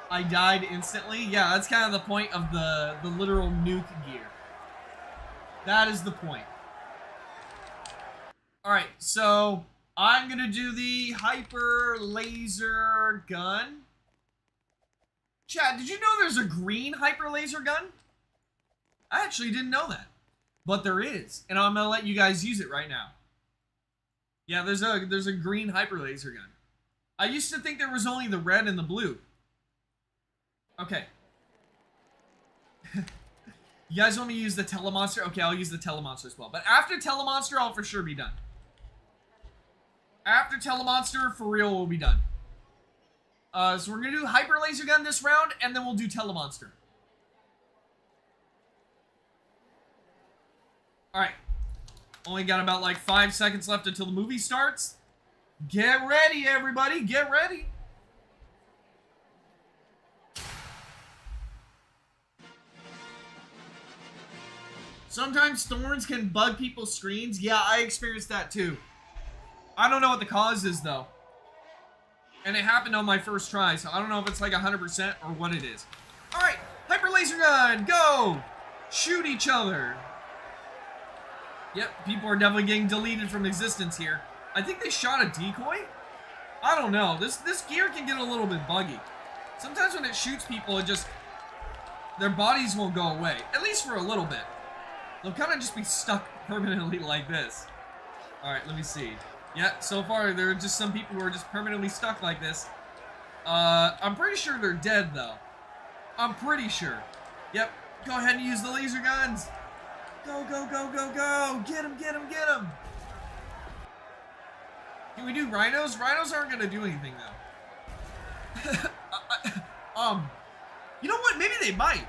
I died instantly. Yeah, that's kind of the point of the literal nuke gear. That is the point. Alright, so I'm gonna do the hyper laser gun. Chad, did you know there's a green hyper laser gun? I actually didn't know that. But there is, and I'm gonna let you guys use it right now. Yeah, there's a green hyper laser gun. I used to think there was only the red and the blue. Okay. You guys want me to use the Telemonster? Okay, I'll use the Telemonster as well. But after Telemonster, I'll for sure be done. After Telemonster, for real, we'll be done. So we're gonna do hyper laser gun this round, and then we'll do Telemonster. Alright. Only got about like 5 seconds left until the movie starts. Get ready, everybody. Get ready. Sometimes thorns can bug people's screens. Yeah, I experienced that too. I don't know what the cause is though. And it happened on my first try, so I don't know if it's like 100% or what it is. Alright, hyper laser gun, go! Shoot each other. Yep, people are definitely getting deleted from existence here. I think they shot a decoy? I don't know. This gear can get a little bit buggy. Sometimes when it shoots people, it just... their bodies won't go away. At least for a little bit. They'll kind of just be stuck permanently like this. Alright, let me see. Yeah, so far there are just some people who are just permanently stuck like this. I'm pretty sure they're dead, though. I'm pretty sure. Yep, go ahead and use the laser guns. Go, go, go, go, go! Get him, get him, get him! Can we do rhinos? Rhinos aren't gonna do anything, though. You know what? Maybe they might.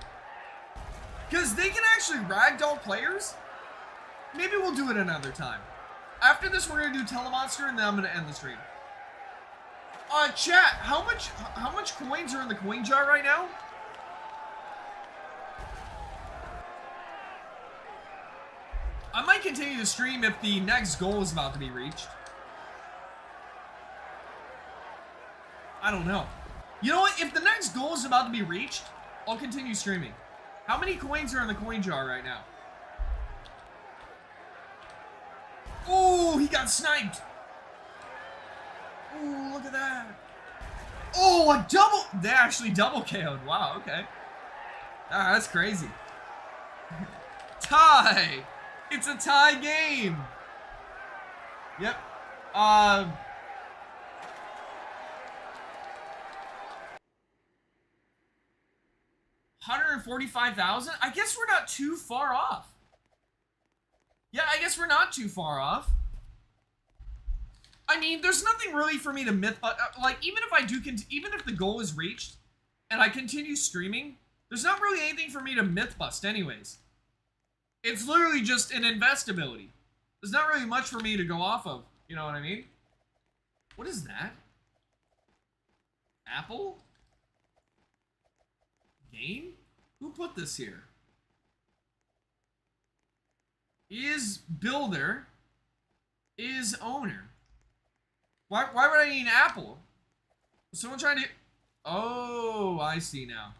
Because they can actually ragdoll players. Maybe we'll do it another time. After this, we're gonna do Telemonster, and then I'm gonna end the stream. Chat, how much coins are in the coin jar right now? I might continue to stream if the next goal is about to be reached. I don't know. You know what? If the next goal is about to be reached, I'll continue streaming. How many coins are in the coin jar right now? Oh, he got sniped. Oh, look at that. Oh, a double. They actually double KO'd. Wow, okay. Ah, that's crazy. Tie. It's a tie game. Yep. 145,000? I guess we're not too far off. Yeah, I guess we're not too far off. I mean, there's nothing really for me to like, even if I do, even if the goal is reached and I continue streaming, there's not really anything for me to myth bust anyways. It's literally just an investability. There's not really much for me to go off of. You know what I mean? What is that? Apple? Game? Who put this here? Is builder. Is owner. Why would I need an apple? Was someone trying to... Oh, I see now.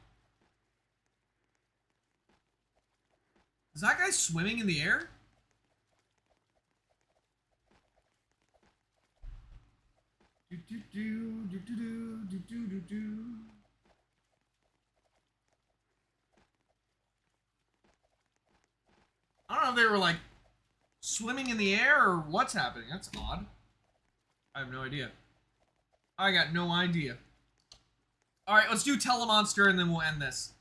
Is that guy swimming in the air? I don't know if they were like swimming in the air or what's happening. That's odd. I have no idea. I got no idea. Alright, let's do Telemonster and then we'll end this.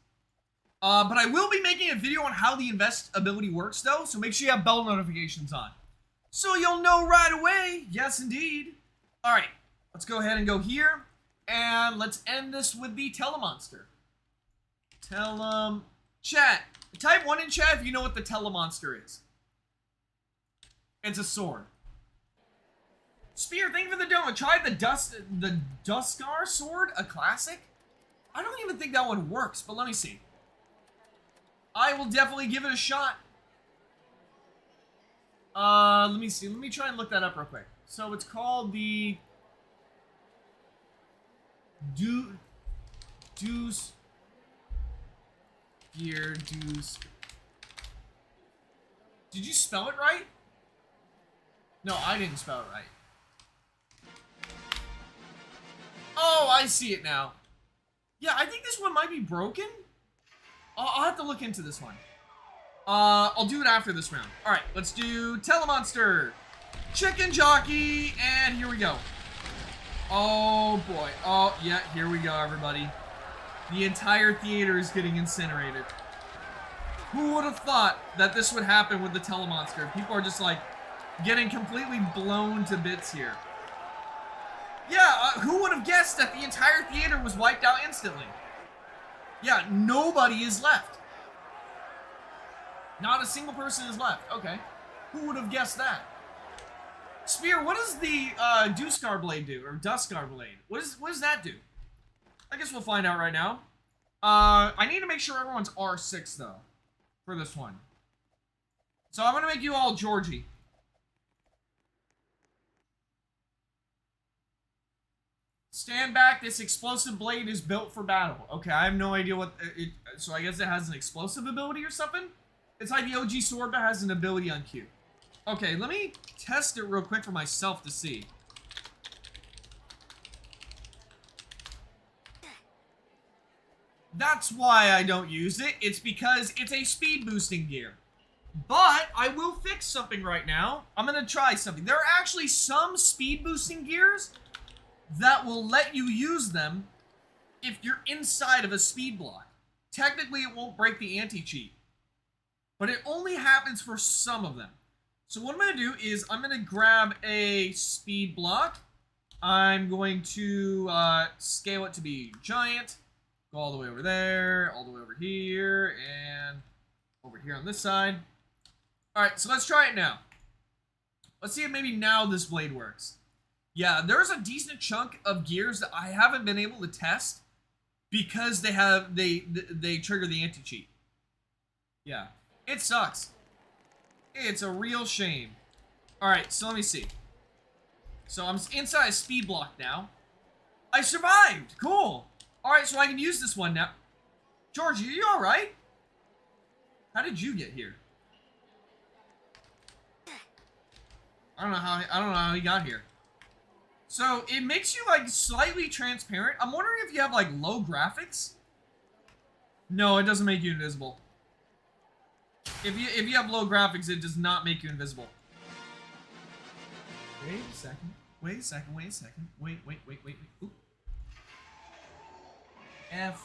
But I will be making a video on how the invest ability works though, so make sure you have bell notifications on. So you'll know right away. Yes, indeed. Alright, let's go ahead and go here. And let's end this with the Telemonster. Chat. Type 1 in chat if you know what the Telemonster is. It's a sword. Spear, thank you for the donut. Try the Duskar sword, a classic? I don't even think that one works, but let me see. I will definitely give it a shot. Let me see. Let me try and look that up real quick. So it's called the Deuce Gear Deuce. Did you spell it right? No, I didn't spell it right. Oh, I see it now. Yeah, I think this one might be broken. I'll have to look into this one. I'll do it after this round. Alright, let's do Telemonster. Chicken Jockey, and here we go. Oh, boy. Oh, yeah, here we go, everybody. The entire theater is getting incinerated. Who would have thought that this would happen with the Telemonster? People are just, like, getting completely blown to bits here. Yeah, who would have guessed that the entire theater was wiped out instantly? Yeah, nobody is left. Not a single person is left. Okay. Who would have guessed that? Spear, what does the Duskar blade do? Or Duskar blade? What does that do? I guess we'll find out right now. I need to make sure everyone's R6 though. For this one. So I'm gonna make you all Georgie. Stand back, this explosive blade is built for battle. Okay, I have no idea what so I guess it has an explosive ability or something? It's like the OG sword that has an ability on Q. Okay, let me test it real quick for myself to see. That's why I don't use it. It's because it's a speed boosting gear. But I will fix something right now. I'm gonna try something. There are actually some speed boosting gears that will let you use them if you're inside of a speed block. Technically, it won't break the anti-cheat. But it only happens for some of them. So what I'm going to do is I'm going to grab a speed block. I'm going to scale it to be giant. Go all the way over there, all the way over here, and over here on this side. Alright, so let's try it now. Let's see if maybe now this blade works. Yeah, there's a decent chunk of gears that I haven't been able to test because they trigger the anti-cheat. Yeah, it sucks. It's a real shame. All right, so let me see. So I'm inside a speed block now. I survived. Cool. All right, so I can use this one now. George, are you all right? How did you get here? I don't know how he got here. So it makes you like slightly transparent. I'm wondering if you have like low graphics. No, it doesn't make you invisible. If you have low graphics, it does not make you invisible. Wait a second. Wait a second. Wait a second. Wait. Oop. F.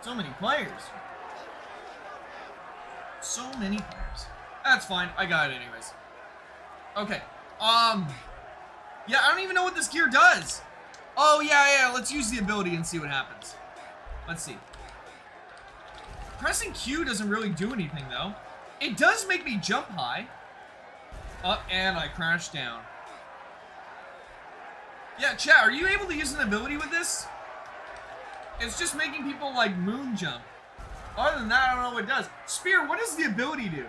So many players. So many players. That's fine. I got it anyways. Okay. Yeah, I don't even know what this gear does. Oh, yeah. Let's use the ability and see what happens. Let's see. Pressing Q doesn't really do anything, though. It does make me jump high. And I crashed down. Yeah, chat, are you able to use an ability with this? It's just making people, like, moon jump. Other than that, I don't know what it does. Spear, what does the ability do?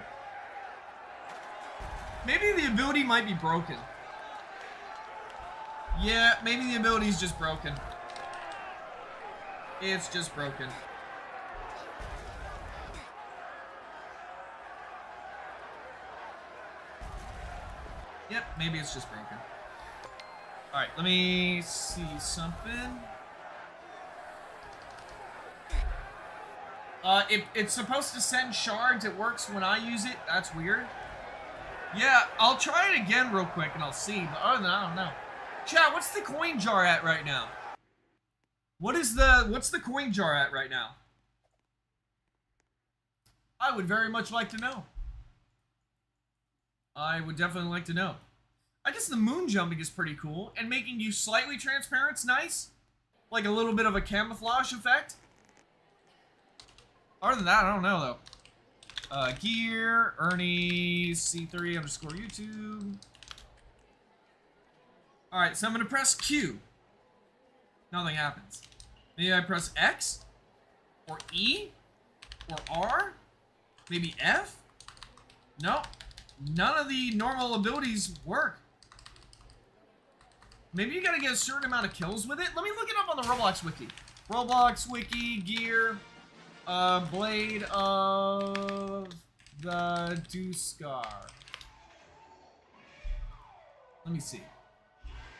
Maybe the ability might be broken. Yeah, maybe the ability's just broken. It's just broken. Yep, maybe it's just broken. Alright, let me see something. It's supposed to send shards. It works when I use it. That's weird. Yeah, I'll try it again real quick and I'll see. But other than that, I don't know. Chat, what's the coin jar at right now? What's the coin jar at right now? I would very much like to know. I would definitely like to know. I guess the moon jumping is pretty cool, and making you slightly transparent's nice. Like a little bit of a camouflage effect. Other than that, I don't know though. Gear, Ernie, C3 underscore YouTube. Alright, so I'm gonna press Q. Nothing happens. Maybe I press X? Or E? Or R? Maybe F? Nope. None of the normal abilities work. Maybe you gotta get a certain amount of kills with it. Let me look it up on the Roblox Wiki. Roblox Wiki, gear, Blade of the Duscar. Let me see.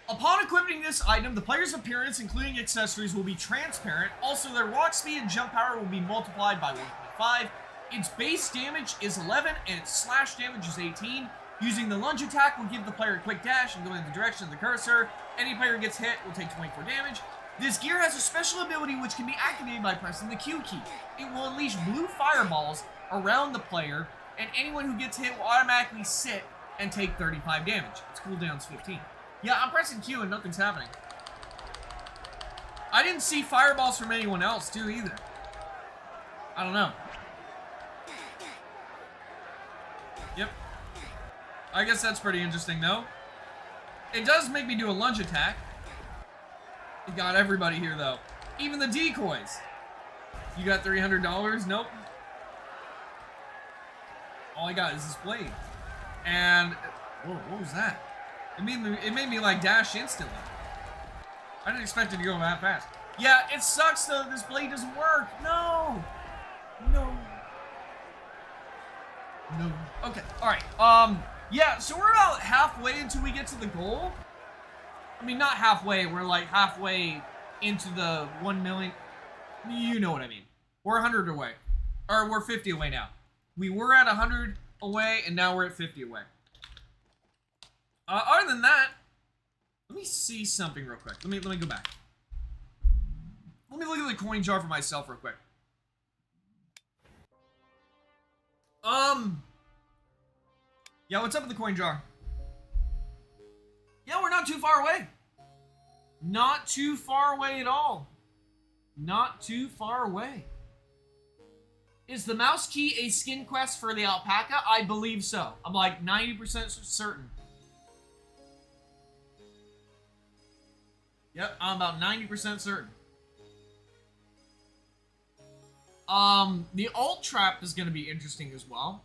Upon equipping this item, the player's appearance, including accessories, will be transparent. Also, their walk speed and jump power will be multiplied by 1.5. Its base damage is 11, and its slash damage is 18. Using the lunge attack will give the player a quick dash and go in the direction of the cursor. Any player gets hit will take 24 damage. This gear has a special ability which can be activated by pressing the Q key. It will unleash blue fireballs around the player, and anyone who gets hit will automatically sit and take 35 damage. Its cooldown's 15. Yeah, I'm pressing Q and nothing's happening. I didn't see fireballs from anyone else, too, either. I don't know. Yep. I guess that's pretty interesting, though. It does make me do a lunge attack. It got everybody here, though. Even the decoys. You got $300? Nope. All I got is this blade. And... whoa, what was that? It made me like dash instantly. I didn't expect it to go that fast. Yeah, it sucks though. This blade doesn't work. No. No. No. Okay. All right. Yeah. So we're about halfway until we get to the goal. I mean, not halfway. We're like halfway into the 1 million. You know what I mean. We're 100 away, or we're 50 away now. We were at 100 away, and now we're at 50 away. Other than that, let me see something real quick. Let me go back. Let me look at the coin jar for myself real quick. Yeah, what's up with the coin jar? Yeah, we're not too far away. Not too far away at all. Not too far away. Is the mouse key a skin quest for the alpaca? I believe so. I'm like 90% certain. Yep, I'm about 90% certain. The alt trap is going to be interesting as well.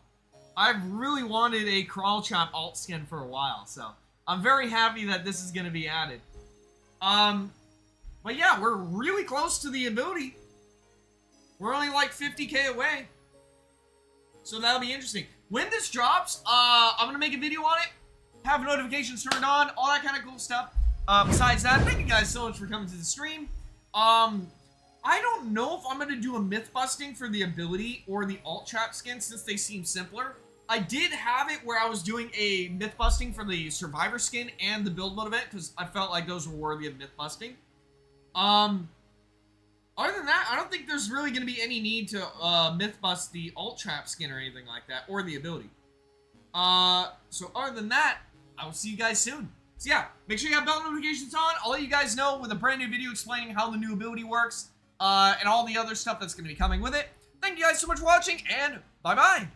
I've really wanted a crawl trap alt skin for a while, so I'm very happy that this is going to be added. But yeah, we're really close to the ability. We're only like 50k away. So that'll be interesting. When this drops, I'm going to make a video on it. Have notifications turned on, all that kind of cool stuff. Besides that, thank you guys so much for coming to the stream. I don't know if I'm going to do a myth busting for the ability or the alt trap skin since they seem simpler. I did have it where I was doing a myth busting for the survivor skin and the build mode event because I felt like those were worthy of myth busting. Other than that, I don't think there's really going to be any need to myth bust the alt trap skin or anything like that, or the ability. So other than that, I will see you guys soon. So yeah, make sure you have bell notifications on. I'll let you guys know with a brand new video explaining how the new ability works, and all the other stuff that's going to be coming with it. Thank you guys so much for watching, and bye-bye.